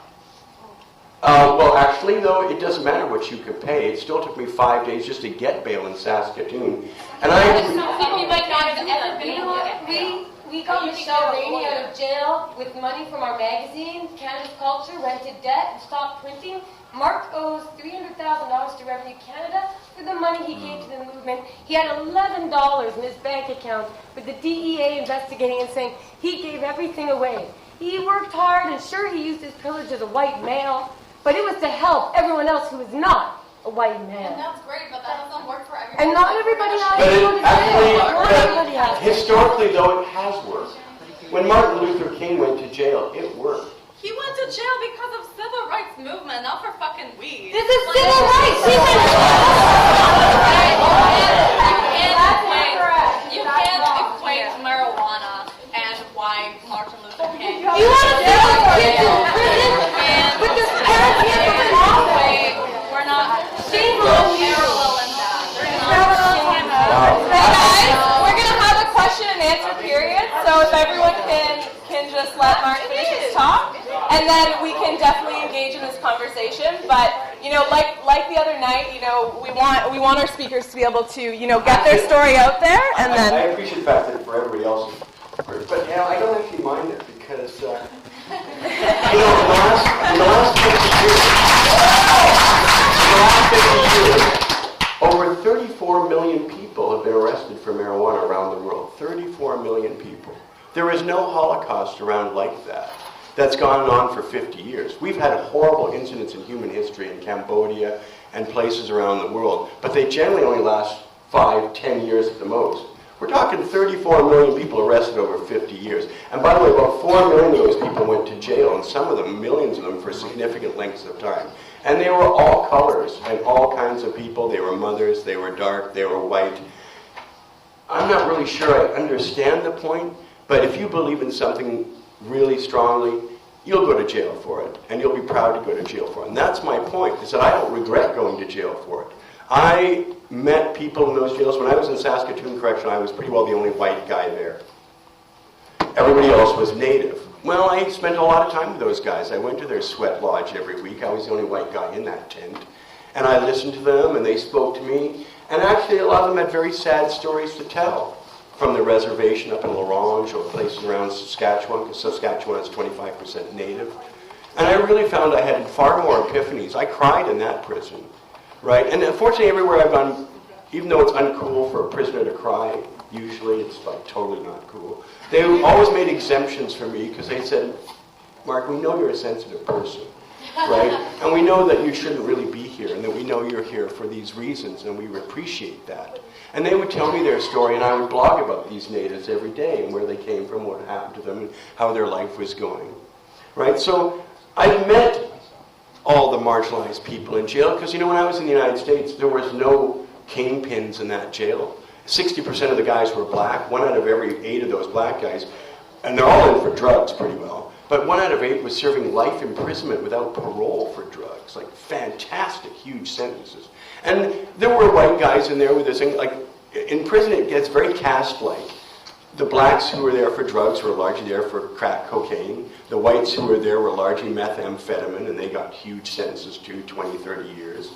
Well, actually, though, it doesn't matter what you could pay. It still took me 5 days just to get bail in Saskatoon. And Some people might not have ever been able to get bail. We got Michelle Rainey out of jail with money from our magazine, Canada's Culture, rented debt, and stopped printing. Mark owes $300,000 to Revenue Canada for the money he gave to the movement. He had $11 in his bank account with the DEA investigating and saying he gave everything away. He worked hard, and sure, he used his privilege as a white male, but it was to help everyone else who was not a white man. And that's great, but that doesn't work for everybody. And not everybody has But to go to it actually, jail. Not everybody has to. historically, though, it has worked. When Martin Luther King went to jail, it worked. He went to jail because of civil rights movement, not for fucking weed. This is civil rights. He went You can't equate marijuana and why Martin Luther King. You want to throw kids in prison with this parents here from the law? We're not. Shame on you. Parallel in that. Hey guys, we're gonna have a question and answer period. So if everyone can just let Mark finish his talk, and then we can definitely engage in this conversation. But you know, like the other night, you know, we want our speakers to be able to, you know, get their story out there, and then. I appreciate the fact that for everybody else, but yeah, I don't actually mind it because you know, in the last 50 years, over 34 million people have been arrested for marijuana around the world. 34 million people. There is no Holocaust around like that. That's gone on for 50 years. We've had horrible incidents in human history in Cambodia and places around the world, but they generally only last 5, 10 years at the most. We're talking 34 million people arrested over 50 years. And by the way, about 4 million of those people went to jail, and some of them, millions of them, for significant lengths of time. And they were all colors and all kinds of people. They were mothers, they were dark, they were white. I'm not really sure I understand the point, but if you believe in something really strongly, you'll go to jail for it, and you'll be proud to go to jail for it. And that's my point, is that I don't regret going to jail for it. I met people in those jails. When I was in Saskatoon Correctional, I was pretty well the only white guy there. Everybody else was native. Well, I spent a lot of time with those guys. I went to their sweat lodge every week. I was the only white guy in that tent. And I listened to them, and they spoke to me. And actually, a lot of them had very sad stories to tell. From the reservation up in L'Orange or places around Saskatchewan, because Saskatchewan is 25% native. And I really found I had far more epiphanies. I cried in that prison. Right, and unfortunately everywhere I've gone, even though it's uncool for a prisoner to cry, usually it's like totally not cool, they always made exemptions for me because they said, Mark, we know you're a sensitive person, right? And we know that you shouldn't really be here, and that we know you're here for these reasons, and we appreciate that. And they would tell me their story, and I would blog about these natives every day, and where they came from, what happened to them, and how their life was going, right? So I've met all the marginalized people in jail, because you know, when I was in the United States, there was no kingpins in that jail. 60% of the guys were black. 1 out of every 8 of those black guys, and they're all in for drugs pretty well, but 1 out of 8 was serving life imprisonment without parole for drugs. Like fantastic, huge sentences. And there were white guys in there with this thing, like in prison it gets very caste-like. The blacks who were there for drugs were largely there for crack cocaine. The whites who were there were largely methamphetamine, and they got huge sentences too, 20, 30 years.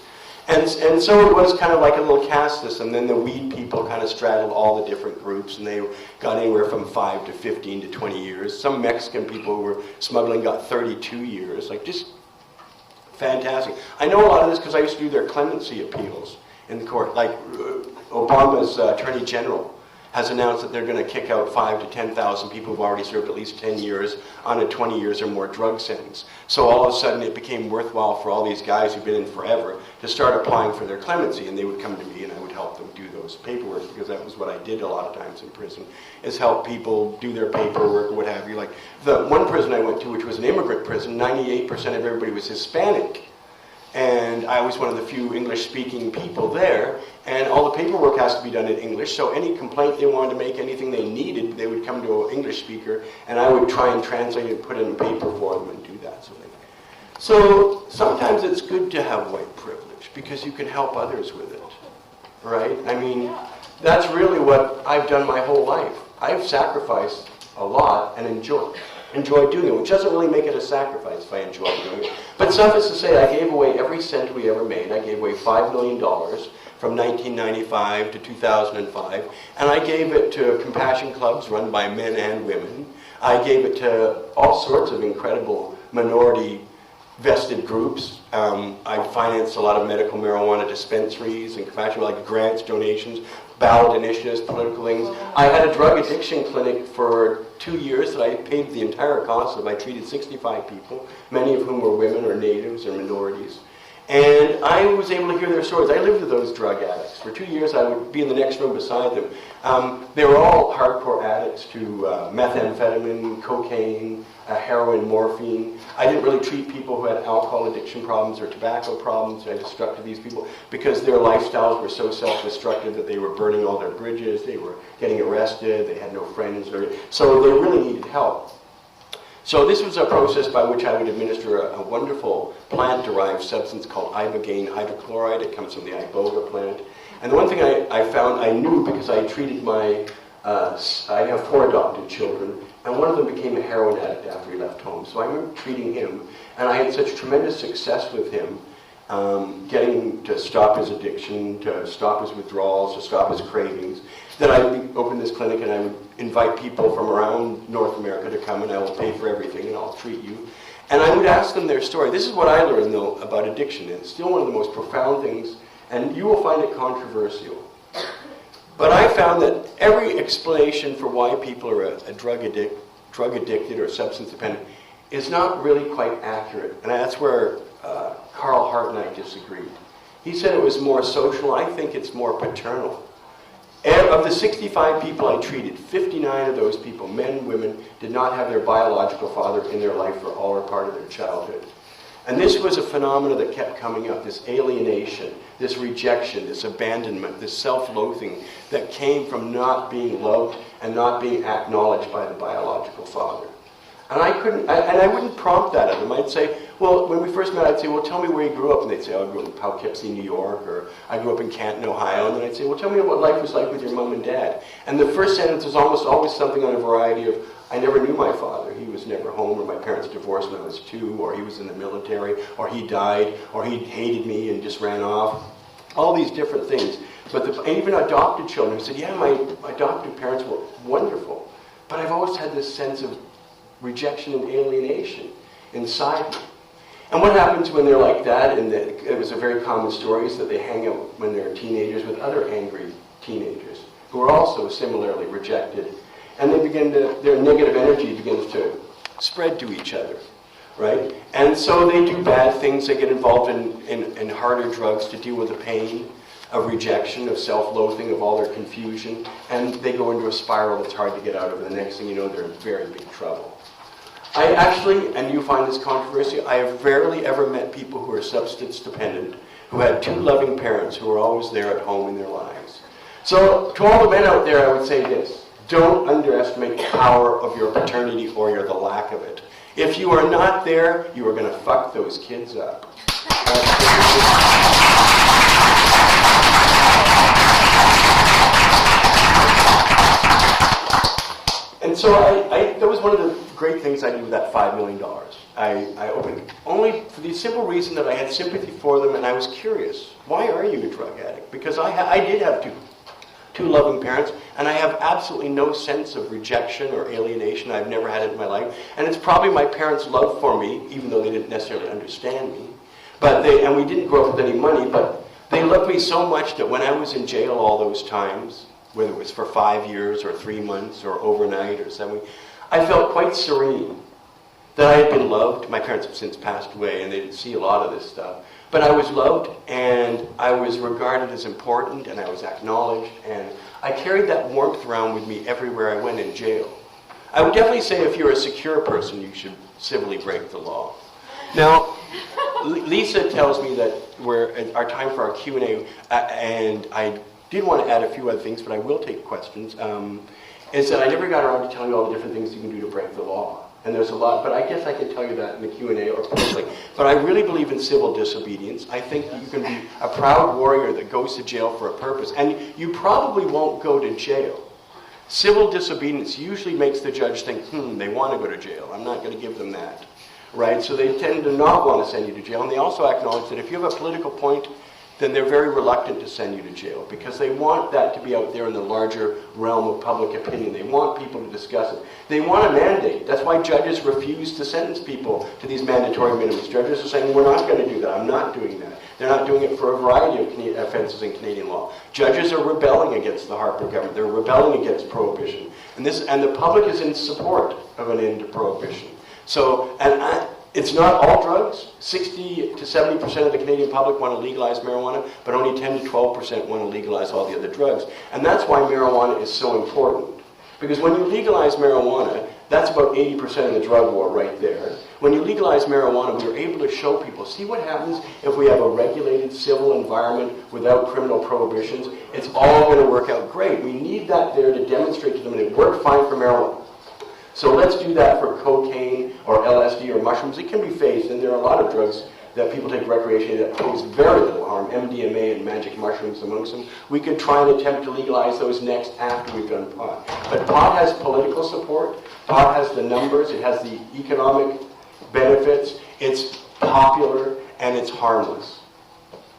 And so it was kind of like a little caste system. Then the weed people kind of straddled all the different groups, and they got anywhere from 5 to 15 to 20 years. Some Mexican people who were smuggling got 32 years, like just fantastic. I know a lot of this because I used to do their clemency appeals in the court. Like Obama's Attorney General has announced that they're going to kick out 5,000 to 10,000 people who've already served at least 10 years on a 20 years or more drug sentence. So all of a sudden it became worthwhile for all these guys who've been in forever to start applying for their clemency, and they would come to me and I would help them do those paperwork, because that was what I did a lot of times in prison, is help people do their paperwork or what have you. Like the one prison I went to, which was an immigrant prison, 98% of everybody was Hispanic. And I was one of the few English-speaking people there, and all the paperwork has to be done in English, so any complaint they wanted to make, anything they needed, they would come to an English speaker, and I would try and translate it and put it in paper for them and do that sort of thing. So sometimes it's good to have white privilege, because you can help others with it, right? I mean, that's really what I've done my whole life. I've sacrificed a lot and enjoyed doing it, which doesn't really make it a sacrifice if I enjoy doing it. But suffice to say, I gave away every cent we ever made. I gave away $5 million from 1995 to 2005, and I gave it to compassion clubs run by men and women. I gave it to all sorts of incredible minority vested groups. I financed a lot of medical marijuana dispensaries and compassion, like grants, donations, ballot initiatives, political things. I had a drug addiction clinic for 2 years that I paid the entire cost of. I treated 65 people, many of whom were women or natives or minorities. And I was able to hear their stories. I lived with those drug addicts. For 2 years, I would be in the next room beside them. They were all hardcore addicts to methamphetamine, cocaine, heroin, morphine. I didn't really treat people who had alcohol addiction problems or tobacco problems. I destructed these people because their lifestyles were so self-destructive that they were burning all their bridges, they were getting arrested, they had no friends, so they really needed help. So this was a process by which I would administer a wonderful plant-derived substance called ibogaine hydrochloride. It comes from the iboga plant. And the one thing I found, I knew because I treated I have 4 adopted children, and one of them became a heroin addict after he left home. So I remember treating him, and I had such tremendous success with him, getting him to stop his addiction, to stop his withdrawals, to stop his cravings, that I opened this clinic and I would invite people from around North America to come, and I will pay for everything and I'll treat you. And I would ask them their story. This is what I learned, though, about addiction. It's still one of the most profound things, and you will find it controversial. But I found that every explanation for why people are a drug addicted or substance dependent is not really quite accurate. And that's where Carl Hart and I disagreed. He said it was more social. I think it's more paternal. And of the 65 people I treated, 59 of those people, men and women, did not have their biological father in their life for all or part of their childhood. And this was a phenomenon that kept coming up, this alienation, this rejection, this abandonment, this self-loathing that came from not being loved and not being acknowledged by the biological father. And I wouldn't prompt that of them. I'd say, well, when we first met, I'd say, well, tell me where you grew up. And they'd say, oh, I grew up in Poughkeepsie, New York, or I grew up in Canton, Ohio. And then I'd say, well, tell me what life was like with your mom and dad. And the first sentence was almost always something on a variety of, I never knew my father. He was never home, or my parents divorced when I was 2, or he was in the military, or he died, or he hated me and just ran off. All these different things. But even adopted children said, yeah, my adopted parents were wonderful. But I've always had this sense of rejection and alienation inside me. And what happens when they're like that, and it was a very common story, is that they hang out when they're teenagers with other angry teenagers who are also similarly rejected. And their negative energy begins to spread to each other, right? And so they do bad things. They get involved in harder drugs to deal with the pain of rejection, of self-loathing, of all their confusion. And they go into a spiral that's hard to get out of. And the next thing you know, they're in very big trouble. I actually, and you find this controversial, I have rarely ever met people who are substance dependent, who had 2 loving parents who were always there at home in their lives. So to all the men out there, I would say this: don't underestimate the power of your paternity or the lack of it. If you are not there, you are going to fuck those kids up. And so that was one of the great things I did with that $5 million. I opened only for the simple reason that I had sympathy for them, and I was curious. Why are you a drug addict? Because I did have two loving parents, and I have absolutely no sense of rejection or alienation. I've never had it in my life. And it's probably my parents' love for me, even though they didn't necessarily understand me. And we didn't grow up with any money, but they loved me so much that when I was in jail all those times, whether it was for 5 years or 3 months or overnight or 7 weeks, I felt quite serene that I had been loved. My parents have since passed away, and they didn't see a lot of this stuff. But I was loved, and I was regarded as important, and I was acknowledged, and I carried that warmth around with me everywhere I went in jail. I would definitely say if you're a secure person, you should civilly break the law. Now, Lisa tells me that we're at our time for our Q&A, and I did want to add a few other things, but I will take questions. Is that I never got around to telling you all the different things you can do to break the law. And there's a lot, but I guess I can tell you that in the Q&A or publicly. But I really believe in civil disobedience. I think that you can be a proud warrior that goes to jail for a purpose. And you probably won't go to jail. Civil disobedience usually makes the judge think, they want to go to jail. I'm not going to give them that. Right? So they tend to not want to send you to jail. And they also acknowledge that if you have a political point, then they're very reluctant to send you to jail because they want that to be out there in the larger realm of public opinion. They want people to discuss it. They want a mandate. That's why judges refuse to sentence people to these mandatory minimums. Judges are saying, we're not going to do that. I'm not doing that. They're not doing it for a variety of offenses in Canadian law. Judges are rebelling against the Harper government. They're rebelling against prohibition. And the public is in support of an end to prohibition. So, it's not all drugs. 60 to 70% of the Canadian public want to legalize marijuana, but only 10 to 12% want to legalize all the other drugs. And that's why marijuana is so important. Because when you legalize marijuana, that's about 80% of the drug war right there. When you legalize marijuana, we are able to show people, see what happens if we have a regulated civil environment without criminal prohibitions? It's all going to work out great. We need that there to demonstrate to them that it worked fine for marijuana. So let's do that for cocaine or LSD or mushrooms. It can be phased, and there are a lot of drugs that people take recreationally that pose very little harm, MDMA and magic mushrooms amongst them. We could try and attempt to legalize those next after we've done pot. But pot has political support. Pot has the numbers. It has the economic benefits. It's popular, and it's harmless.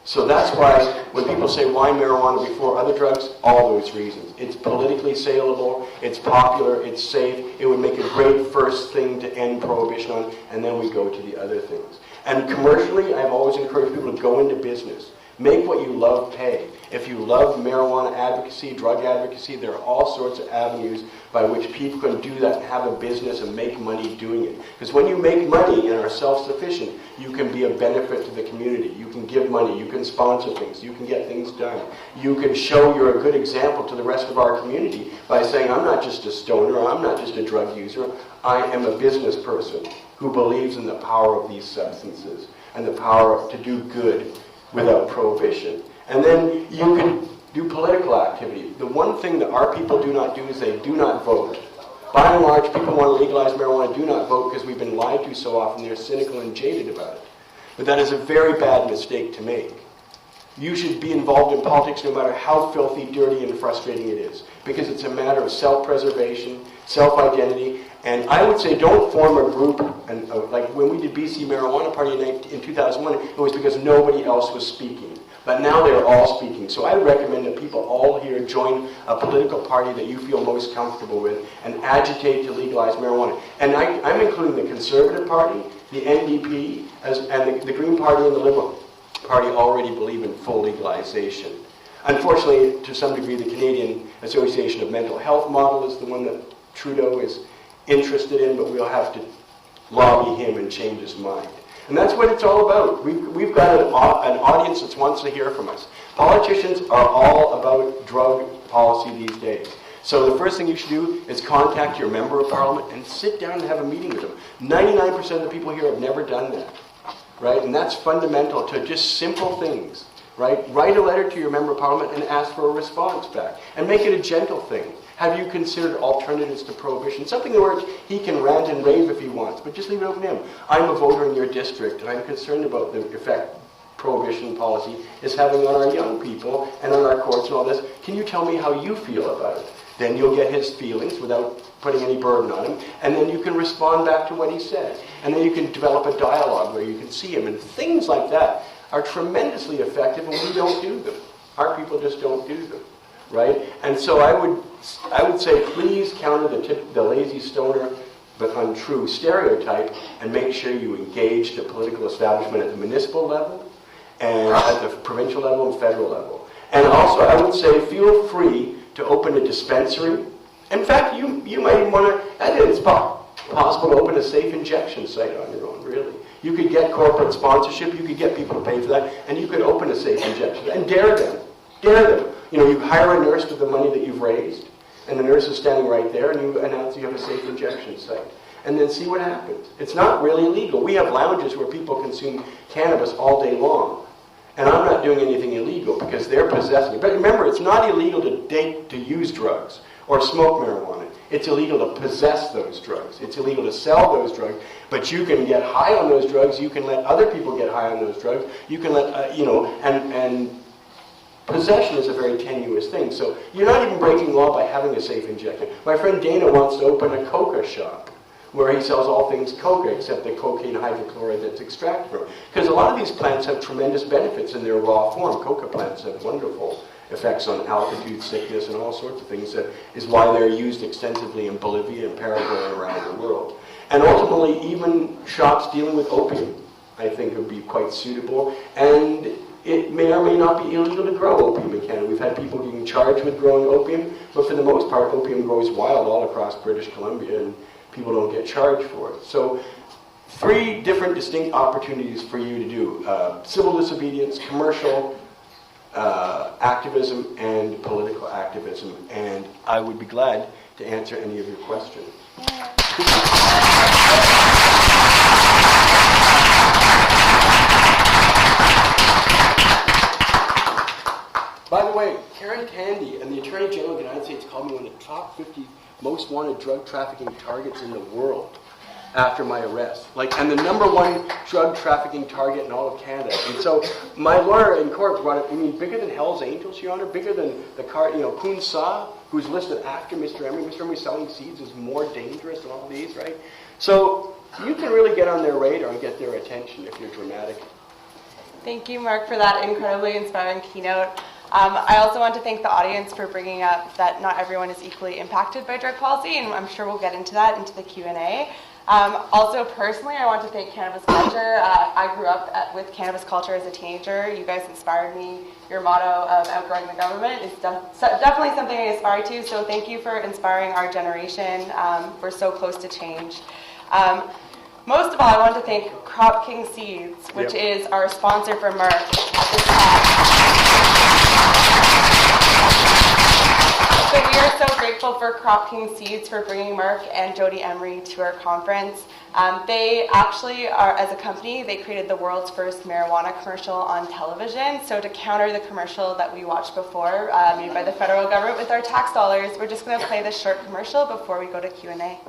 So that's why when people say, why marijuana before other drugs? All those reasons. It's politically saleable, it's popular, it's safe, it would make a great first thing to end prohibition on, and then we go to the other things. And commercially, I've always encouraged people to go into business. Make what you love pay. If you love marijuana advocacy, drug advocacy, there are all sorts of avenues by which people can do that and have a business and make money doing it. Because when you make money and are self-sufficient, you can be a benefit to the community. You can give money, you can sponsor things, you can get things done. You can show you're a good example to the rest of our community by saying, I'm not just a stoner, I'm not just a drug user, I am a business person who believes in the power of these substances and the power to do good without prohibition. And then you can do political activity. The one thing that our people do not do is they do not vote. By and large, people who want to legalize marijuana do not vote because we've been lied to so often they're cynical and jaded about it. But that is a very bad mistake to make. You should be involved in politics no matter how filthy, dirty, and frustrating it is. Because it's a matter of self-preservation, self-identity, and I would say don't form a group, and like when we did BC Marijuana Party in 2001, it was because nobody else was speaking. But now they're all speaking. So I recommend that people all here join a political party that you feel most comfortable with and agitate to legalize marijuana. And I'm including the Conservative Party, the NDP, and the Green Party and the Liberal Party already believe in full legalization. Unfortunately, to some degree, the Canadian Association of Mental Health model is the one that Trudeau is interested in, but we'll have to lobby him and change his mind. And that's what it's all about. We've got an audience that wants to hear from us. Politicians are all about drug policy these days. So the first thing you should do is contact your member of parliament and sit down and have a meeting with them. 99% of the people here have never done that, right? And that's fundamental to just simple things, right? Write a letter to your member of parliament and ask for a response back. And make it a gentle thing. Have you considered alternatives to prohibition? Something where he can rant and rave if he wants, but just leave it open to him. I'm a voter in your district, and I'm concerned about the effect prohibition policy is having on our young people and on our courts and all this. Can you tell me how you feel about it? Then you'll get his feelings without putting any burden on him, and then you can respond back to what he said. And then you can develop a dialogue where you can see him, and things like that are tremendously effective, and we don't do them. Our people just don't do them. Right? And so I would say please counter the lazy stoner but untrue stereotype and make sure you engage the political establishment at the municipal level and at the provincial level and federal level. And also I would say feel free to open a dispensary. In fact, you might even want to, and it's possible to open a safe injection site on your own, really. You could get corporate sponsorship, you could get people to pay for that, and you could open a safe injection and dare them. Dare them. You know, you hire a nurse with the money that you've raised, and the nurse is standing right there, and you announce you have a safe injection site. and then see what happens. It's not really illegal. We have lounges where people consume cannabis all day long. And I'm not doing anything illegal because they're possessing it. But remember, it's not illegal to use drugs or smoke marijuana. It's illegal to possess those drugs. It's illegal to sell those drugs. But you can get high on those drugs. You can let other people get high on those drugs. You can let, and possession is a very tenuous thing. So you're not even breaking law by having a safe injection. My friend Dana wants to open a coca shop where he sells all things coca except the cocaine hydrochloride that's extracted from it. Because a lot of these plants have tremendous benefits in their raw form. Coca plants have wonderful effects on altitude sickness and all sorts of things. That is why they're used extensively in Bolivia and Paraguay and around the world. And ultimately, even shops dealing with opium, I think, would be quite suitable. And it may or may not be illegal to grow opium in Canada. We've had people getting charged with growing opium, but for the most part, opium grows wild all across British Columbia, and people don't get charged for it. So 3 different distinct opportunities for you to do. Civil disobedience, commercial activism, and political activism. And I would be glad to answer any of your questions. By the way, Karen Tandy and the Attorney General of the United States called me one of the top 50 most wanted drug trafficking targets in the world after my arrest. And the #1 drug trafficking target in all of Canada. And so my lawyer in court brought it, bigger than Hell's Angels, Your Honor, bigger than the Kun Sa, who's listed after Mr. Emery. Mr. Emery selling seeds is more dangerous than all these, right? So you can really get on their radar and get their attention if you're dramatic. Thank you, Mark, for that incredibly inspiring keynote. I also want to thank the audience for bringing up that not everyone is equally impacted by drug policy, and I'm sure we'll get into that into the Q&A. Also, personally, I want to thank Cannabis Culture. I grew up with cannabis culture as a teenager. You guys inspired me. Your motto of outgrowing the government is definitely something I aspire to, so thank you for inspiring our generation. We're so close to change. Most of all, I want to thank Crop King Seeds, which is our sponsor for Mark at this talk. So we are so grateful for Crop King Seeds for bringing Mark and Jody Emery to our conference. They actually are, as a company, they created the world's first marijuana commercial on television. So to counter the commercial that we watched before, made by the federal government with our tax dollars, we're just going to play this short commercial before we go to Q&A.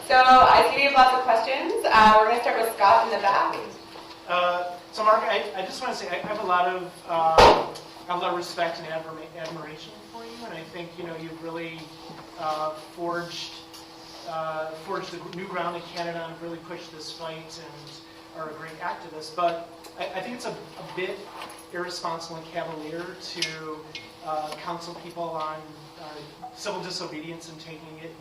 So I see we have lots of questions. We're going to start with Scott in the back. So Mark, I just want to say I have a lot of respect and admiration for you, and I think you've really forged the new ground in Canada and really pushed this fight and are a great activist. But I think it's a bit irresponsible and cavalier to counsel people on civil disobedience and taking it,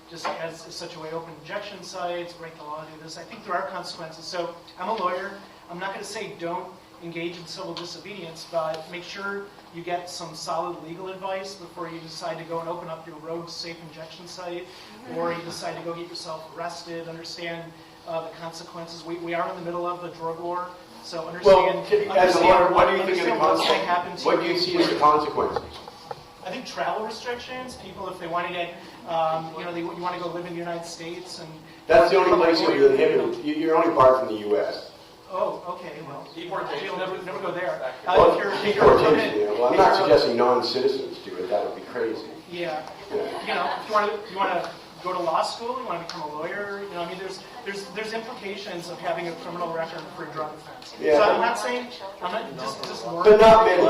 just as such a way, open injection sites, break the law, do this. I think there are consequences. So I'm a lawyer. I'm not going to say don't engage in civil disobedience, but make sure you get some solid legal advice before you decide to go and open up your rogue safe injection site, or you decide to go get yourself arrested. Understand the consequences. We are in the middle of the drug war, so understand. Well, as a lawyer, what do you think of the consequences? What do you see as the consequences? I think travel restrictions. People, if they want to get, you want to go live in the United States, and that's the only place you're inhibited. You're only barred from the U.S. Oh, okay. Well, deportation. Never go there. Well, deportation. Well, I'm not suggesting non-citizens do it. That would be crazy. Yeah. If you want to go to law school, you want to become a lawyer. There's implications of having a criminal record for a drug offense. Yeah. So I'm not just but not many.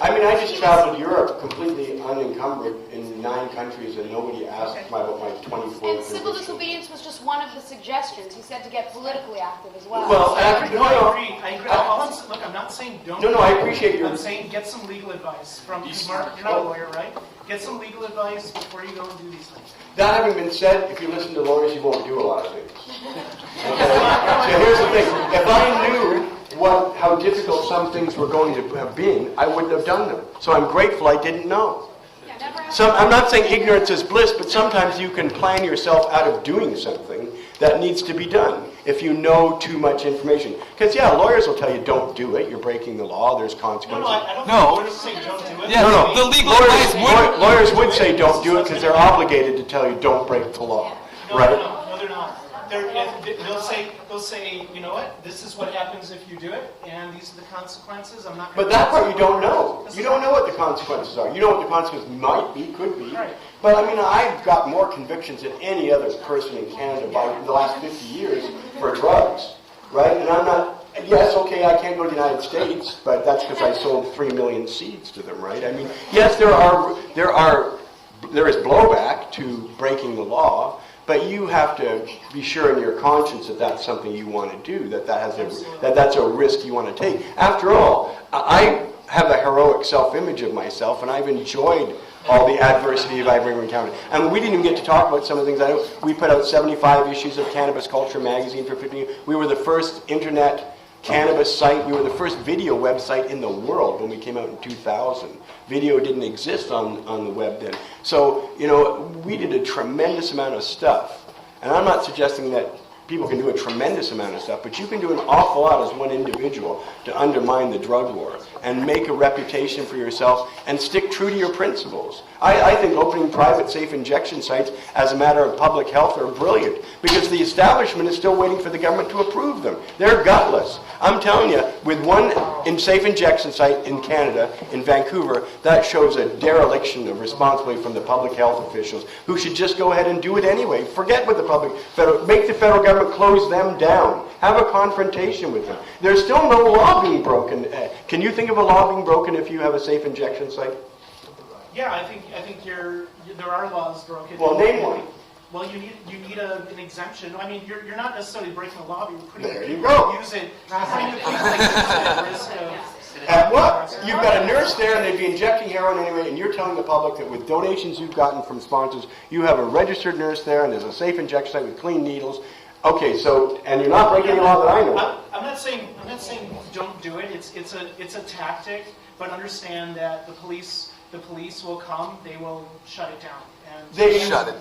I just traveled Europe completely unencumbered in 9 countries, and nobody asked about my 24. And civil disobedience was just one of the suggestions. He said to get politically active as well. Well, I agree. Look, I'm not saying don't. No, I appreciate your. I'm saying get some legal advice from Mark. You're not a lawyer, right? Get some legal advice before you go and do these things. That having been said, if you listen to lawyers, you won't do a lot of things. So here's the thing. If I knew how difficult some things were going to have been, I wouldn't have done them. So I'm grateful I didn't know. So I'm not saying ignorance is bliss, but sometimes you can plan yourself out of doing something that needs to be done. if you know too much information. Because, yeah, lawyers will tell you don't do it, you're breaking the law, there's consequences. I don't No. think lawyers say don't do it. Yeah, No. the legal advice would... Lawyers would say don't do it because they're obligated to tell you don't break the law, right? No, they're not. They'll say, you know what, this is what happens if you do it, and these are the consequences. I'm not going But that part you don't know. You don't know what the consequences are. You know what the consequences might be, could be. Right. But I mean, I've got more convictions than any other person in Canada by the last 50 years for drugs, right? And I'm not, yes, okay, I can't go to the United States, but that's because I sold 3 million seeds to them, right? I mean, yes, there is blowback to breaking the law, but you have to be sure in your conscience that that's something you want to do, that's a risk you want to take. After all, I have a heroic self-image of myself, and I've enjoyed all the adversity I've ever encountered. And we didn't even get to talk about some of the things I know. We put out 75 issues of Cannabis Culture magazine for 15 years. We were the first internet cannabis site. We were the first video website in the world when we came out in 2000. Video didn't exist on the web then. So, you know, we did a tremendous amount of stuff. And I'm not suggesting that people can do a tremendous amount of stuff, but you can do an awful lot as one individual to undermine the drug war and make a reputation for yourself and stick true to your principles. I think opening private safe injection sites as a matter of public health are brilliant because the establishment is still waiting for the government to approve them. They're gutless. I'm telling you, with one safe injection site in Canada, in Vancouver, that shows a dereliction of responsibility from the public health officials who should just go ahead and do it anyway. Forget what make the federal government close them down. Have a confrontation with them. There's still no law being broken. Can you think of a law being broken if you have a safe injection site? Yeah, I think there are laws broken. Well, name one. Well, you need an exemption. I mean, you're not necessarily breaking the law, but you're putting There you people go. who use it. Putting the people at risk of. At what? You've got a nurse there and they'd be injecting heroin anyway, and you're telling the public that with donations you've gotten from sponsors, you have a registered nurse there and there's a safe injection site with clean needles. Okay, so, and you're not breaking any law that I know. I'm not saying don't do it. It's a tactic, but understand that the police will come. They will shut it down. And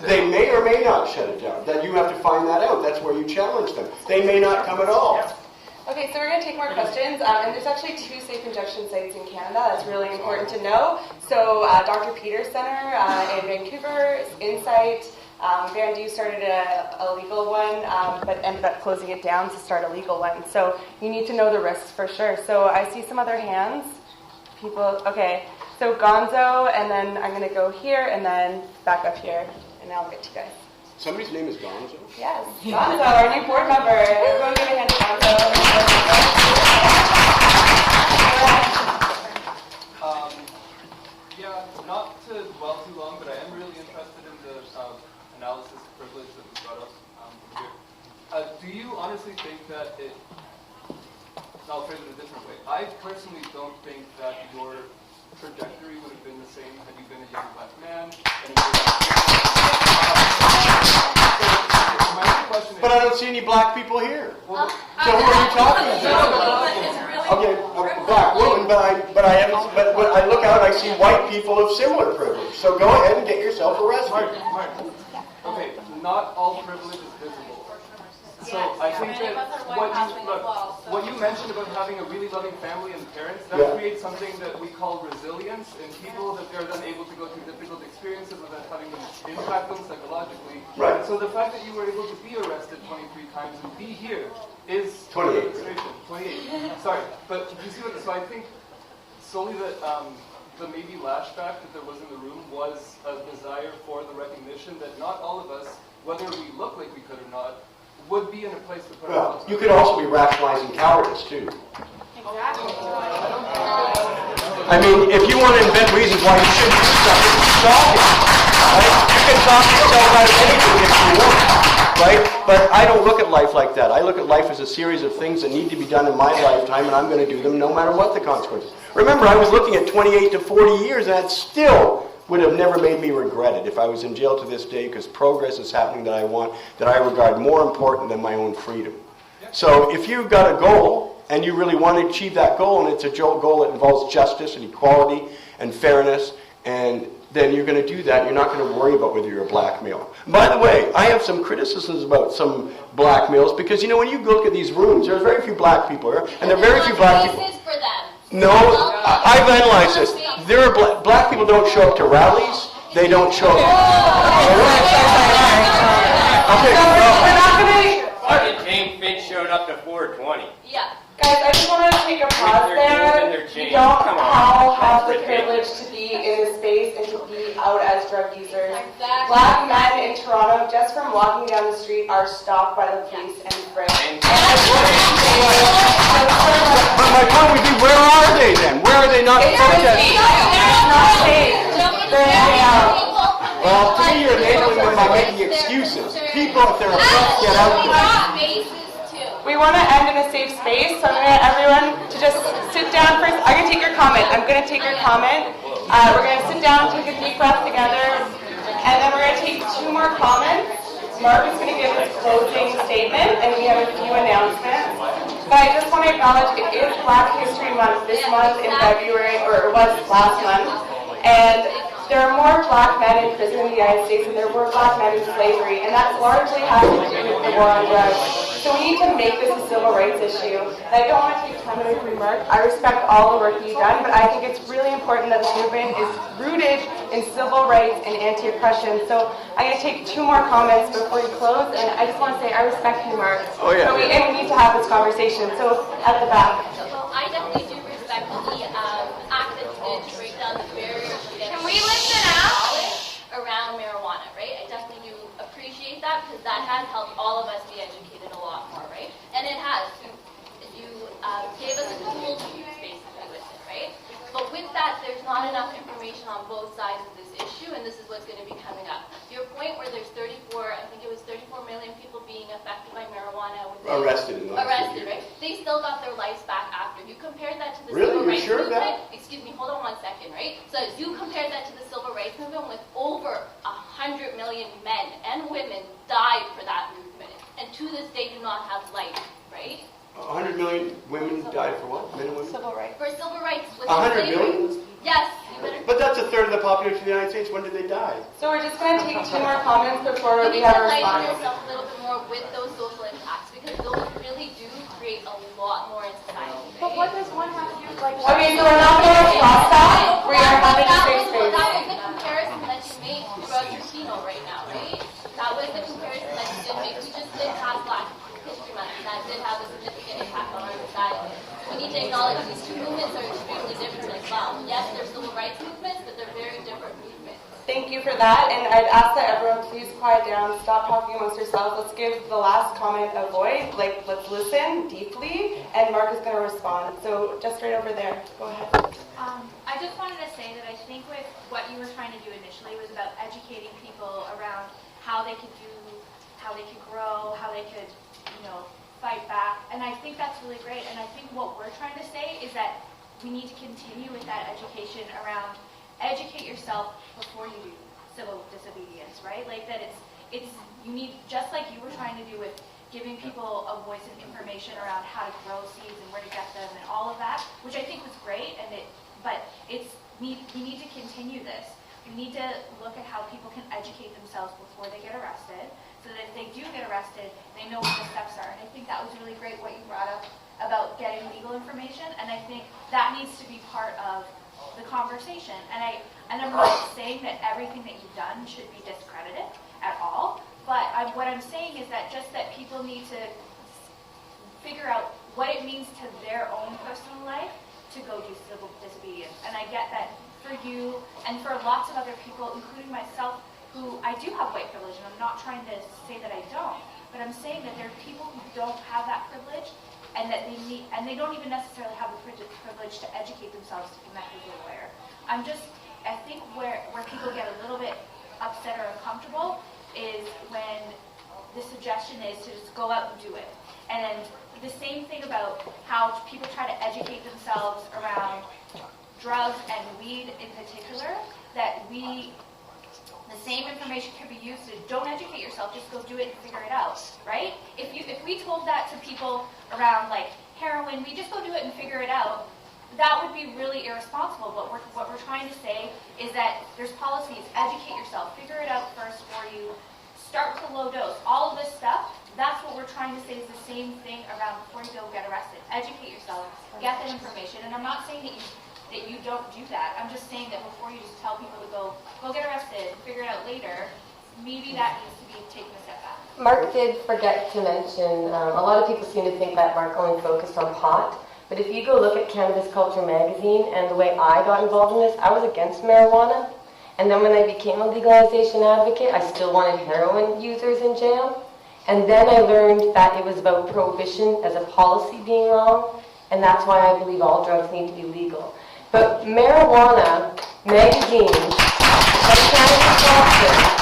They may or may not shut it down. That you have to find that out. That's where you challenge them. They may not come at all. Okay, so we're going to take more questions, and there's actually 2 safe injection sites in Canada. That's really important to know. So Dr. Peters Center in Vancouver, Insight, Van started a legal one, but ended up closing it down to start a legal one. So you need to know the risks for sure. So I see some other hands. People, okay. So Gonzo, and then I'm going to go here, and then back up here, and then I'll get to you guys. Somebody's name is Gonzo? Yes, Gonzo, our new board member. Everyone give a hand to Gonzo. Yeah, not to dwell too long, but I am really interested in the analysis of privilege that was brought up here. Do you honestly think that I'll phrase it a different way. I personally don't think that your trajectory would have been the same had you been a young black man. But I don't see any black people here. So who are you talking to? Okay, a black woman, but I look out and I see white people of similar privilege. So go ahead and get yourself arrested. Mark. Okay, not all privilege is visible. So I think that what you mentioned about having a really loving family and parents, that creates something that we call resilience in people, that they're then able to go through difficult experiences without having them impact them psychologically. Right. So the fact that you were able to be arrested 23 times and be here is 28. 28. Sorry, but you see what? So I think solely that the maybe lashback that there was in the room was a desire for the recognition that not all of us, whether we look like we could or not, would be in a place to put Well, ourselves. you could also be rationalizing cowardice too. Exactly. I mean, if you want to invent reasons why you shouldn't do something, stop it. Right? You can talk yourself out of anything if you want, right? But I don't look at life like that. I look at life as a series of things that need to be done in my lifetime, and I'm going to do them no matter what the consequences. Remember, I was looking at 28 to 40 years, and that still would have never made me regret it if I was in jail to this day, because progress is happening that I want, that I regard more important than my own freedom. So if you've got a goal, and you really want to achieve that goal, and it's a goal that involves justice and equality and fairness and then you're going to do that. You're not going to worry about whether you're a black male. By the way, I have some criticisms about some black males because, you know, when you look at these rooms, there's very few black people here, and there are very few black people. For them. No, I've analyzed this. There are black people don't show up to rallies. They don't show up. Okay. We're not going to... Fucking Jane Finch showed up to 420. Yeah. Guys, I just want to take a pause there. You don't all have the privilege to be in this space and to be out as drug users. Exactly. Black men in Toronto, just from walking down the street, are stopped by the police and framed. But my point would be, where are they then? Where are they not protesting? It's not safe. They're in jail. Well, to me, you're enabling them by making excuses. People, if they're upset, get out there. We want to end in a safe space, so I'm going to get everyone to just sit down first. I'm going to take your comment. I'm going to take your comment. We're going to sit down, take a deep breath together, and then we're going to take 2 more comments. Marc is going to give his closing statement, and we have a few announcements. But I just want to acknowledge it is Black History Month this month in February, or it was last month, and there are more black men in prison in the United States than there were black men in slavery, and that largely has to do with the war on drugs. So we need to make this a civil rights issue. And I don't want to take time away from Marc. I respect all the work you've done, but I think it's really important that the movement is rooted in civil rights and anti-oppression. So I'm going to take 2 more comments before we close, and I just want to say I respect you, Marc. Oh, yeah. So we need to have this conversation. So at the back. Well, I definitely do respect the act that you did to break down the barriers. Can we listen out? Around marijuana, right? I definitely do appreciate that because that has helped all of us be educated a lot more, right? And it has. You gave us a tool to use basically with it, right? But with that, there's not enough information on both sides of this issue, and this is what's going to be coming up. Your point where there's 34, I think it was 34 million people being affected by marijuana. Arrested. Right? They still got their lives back after. You compared that to the Really? civil You're rights sure of movement. that? Excuse me, hold on 1 second, right? So you compared that to the civil rights movement with over 100 million men and women died for that movement, and to this day do not have life, right? 100 million women died for what? Men and women? Civil rights. For civil rights. 100 million? Yes. You better. But that's a third of the population of the United States. When did they die? So we're just going to take 2 more comments before You we need have a to lighten response. yourself a little bit more with those social impacts because those really do create a lot more in society. But what does one have to do? Like, Okay, so we're not going to cross that. We are having a safe space. That was the comparison that you made throughout your keynote right now, right? That was the comparison that you did make. We just did have Black History Month, and that did have a significant impact on our society. So we need to acknowledge these 2 movements are extremely different as well. Yes, they're civil rights movements, but they're very different movements. Thank you for that, and I'd ask that everyone please quiet down, stop talking amongst yourselves. Let's give the last comment a voice, let's listen deeply, and Marc is going to respond. So just right over there, go ahead. I just wanted to say that I think with what you were trying to do initially was about educating people around how they could grow, how they could, fight back, and I think that's really great, and I think what we're trying to say is that we need to continue with that education around educate yourself before you do civil disobedience, right? Like that you need, just like you were trying to do with giving people a voice and information around how to grow seeds and where to get them and all of that, which I think was great, we need to continue this. We need to look at how people can educate themselves before they get arrested, so that if they do get arrested, they know what the steps are. And I think that was really great what you brought up about getting legal information, and I think that needs to be part of the conversation. And I'm not saying that everything that you've done should be discredited at all, but what I'm saying is that just that people need to figure out what it means to their own personal life to go do civil disobedience. And I get that for you and for lots of other people, including myself, who I do have white privilege, and I'm not trying to say that I don't, but I'm saying that there are people who don't have that privilege, and that they don't even necessarily have the privilege to educate themselves to connect with a lawyer. I think where people get a little bit upset or uncomfortable is when the suggestion is to just go out and do it. And the same thing about how people try to educate themselves around drugs and weed in particular, that the same information can be used to don't educate yourself, just go do it and figure it out, right? If we told that to people around like heroin, we just go do it and figure it out, that would be really irresponsible. But what we're trying to say is that there's policies. Educate yourself. Figure it out first before you start to low dose. All of this stuff, that's what we're trying to say is the same thing around before you go get arrested. Educate yourself. Get that information. And I'm not saying that you don't do that. I'm just saying that before you just tell people to go get arrested, figure it out later, maybe that needs to be taken a step back. Marc did forget to mention, a lot of people seem to think that Marc only focused on pot, but if you go look at Cannabis Culture magazine and the way I got involved in this, I was against marijuana, and then when I became a legalization advocate, I still wanted heroin users in jail, and then I learned that it was about prohibition as a policy being wrong, and that's why I believe all drugs need to be legal. But marijuana magazine, like Cannabis Culture,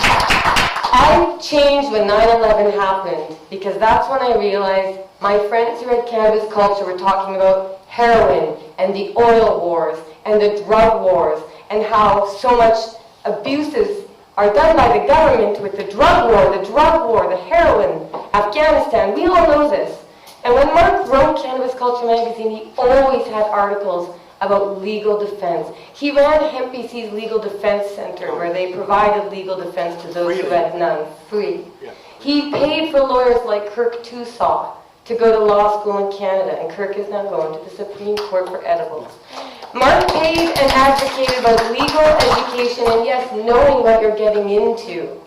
I changed when 9/11 happened because that's when I realized my friends who read Cannabis Culture were talking about heroin and the oil wars and the drug wars and how so much abuses are done by the government with the drug war, the heroin, Afghanistan. We all know this. And when Marc wrote Cannabis Culture magazine, he always had articles about legal defense. He ran HempBC's Legal Defense Center, where they provided legal defense to those who had none, free. Yeah. He paid for lawyers like Kirk Tusaw to go to law school in Canada, and Kirk is now going to the Supreme Court for edibles. Marc paid and advocated about legal education, and yes, knowing what you're getting into.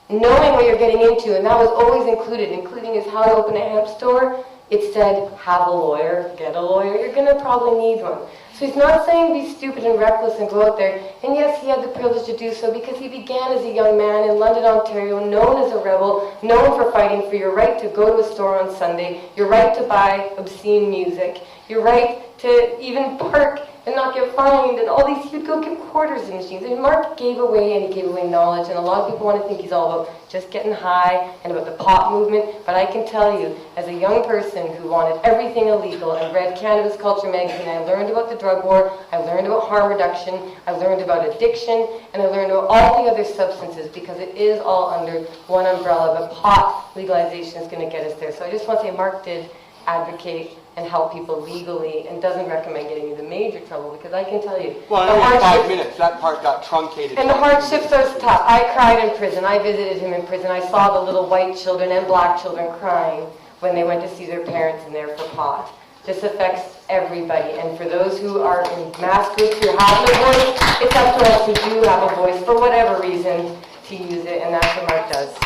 Knowing what you're getting into, and that was always included, including his How to Open a Hemp Store. It said, have a lawyer, get a lawyer, you're going to probably need one. So he's not saying be stupid and reckless and go out there. And yes, he had the privilege to do so because he began as a young man in London, Ontario, known as a rebel, known for fighting for your right to go to a store on Sunday, your right to buy obscene music, your right to even park and not get fined, and all these, he'd go get quarters in machines. And Marc gave away, and he gave away knowledge, and a lot of people want to think he's all about just getting high and about the pot movement, but I can tell you, as a young person who wanted everything illegal and read Cannabis Culture magazine, I learned about the drug war, I learned about harm reduction, I learned about addiction, and I learned about all the other substances, because it is all under one umbrella, but pot legalization is going to get us there. So I just want to say Marc did advocate and help people legally, and doesn't recommend getting into major trouble, because I can tell you... Well, in 5 minutes, that part got truncated. And the hardships are tough. I cried in prison. I visited him in prison. I saw the little white children and black children crying when they went to see their parents in there for pot. This affects everybody, and for those who are in mass groups who have no voice, it's up to us who do have a voice, for whatever reason, to use it, and that's what Marc does.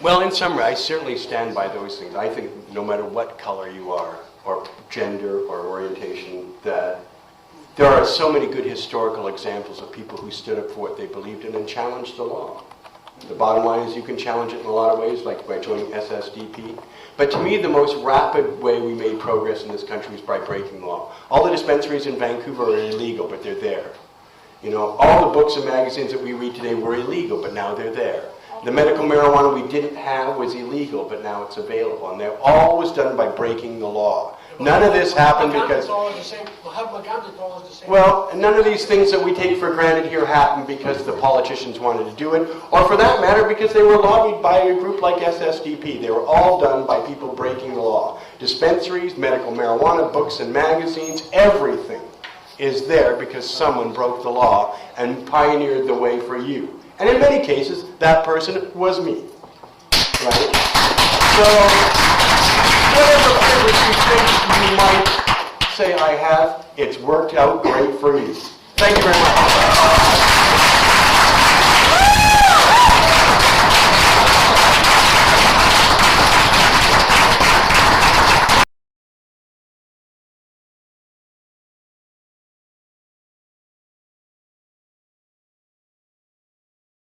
Well, in summary, I certainly stand by those things. I think no matter what color you are, or gender, or orientation, that there are so many good historical examples of people who stood up for what they believed in and challenged the law. The bottom line is you can challenge it in a lot of ways, like by joining SSDP. But to me, the most rapid way we made progress in this country was by breaking the law. All the dispensaries in Vancouver are illegal, but they're there. You know, all the books and magazines that we read today were illegal, but now they're there. The medical marijuana we didn't have was illegal, but now it's available. And they're always done by breaking the law. None of this happened because... Well, none of these things that we take for granted here happened because the politicians wanted to do it, or for that matter, because they were lobbied by a group like SSDP. They were all done by people breaking the law. Dispensaries, medical marijuana, books and magazines, everything is there because someone broke the law and pioneered the way for you. And in many cases, that person was me. Right? So, whatever privilege you think you might say I have, it's worked out great for you. Thank you very much.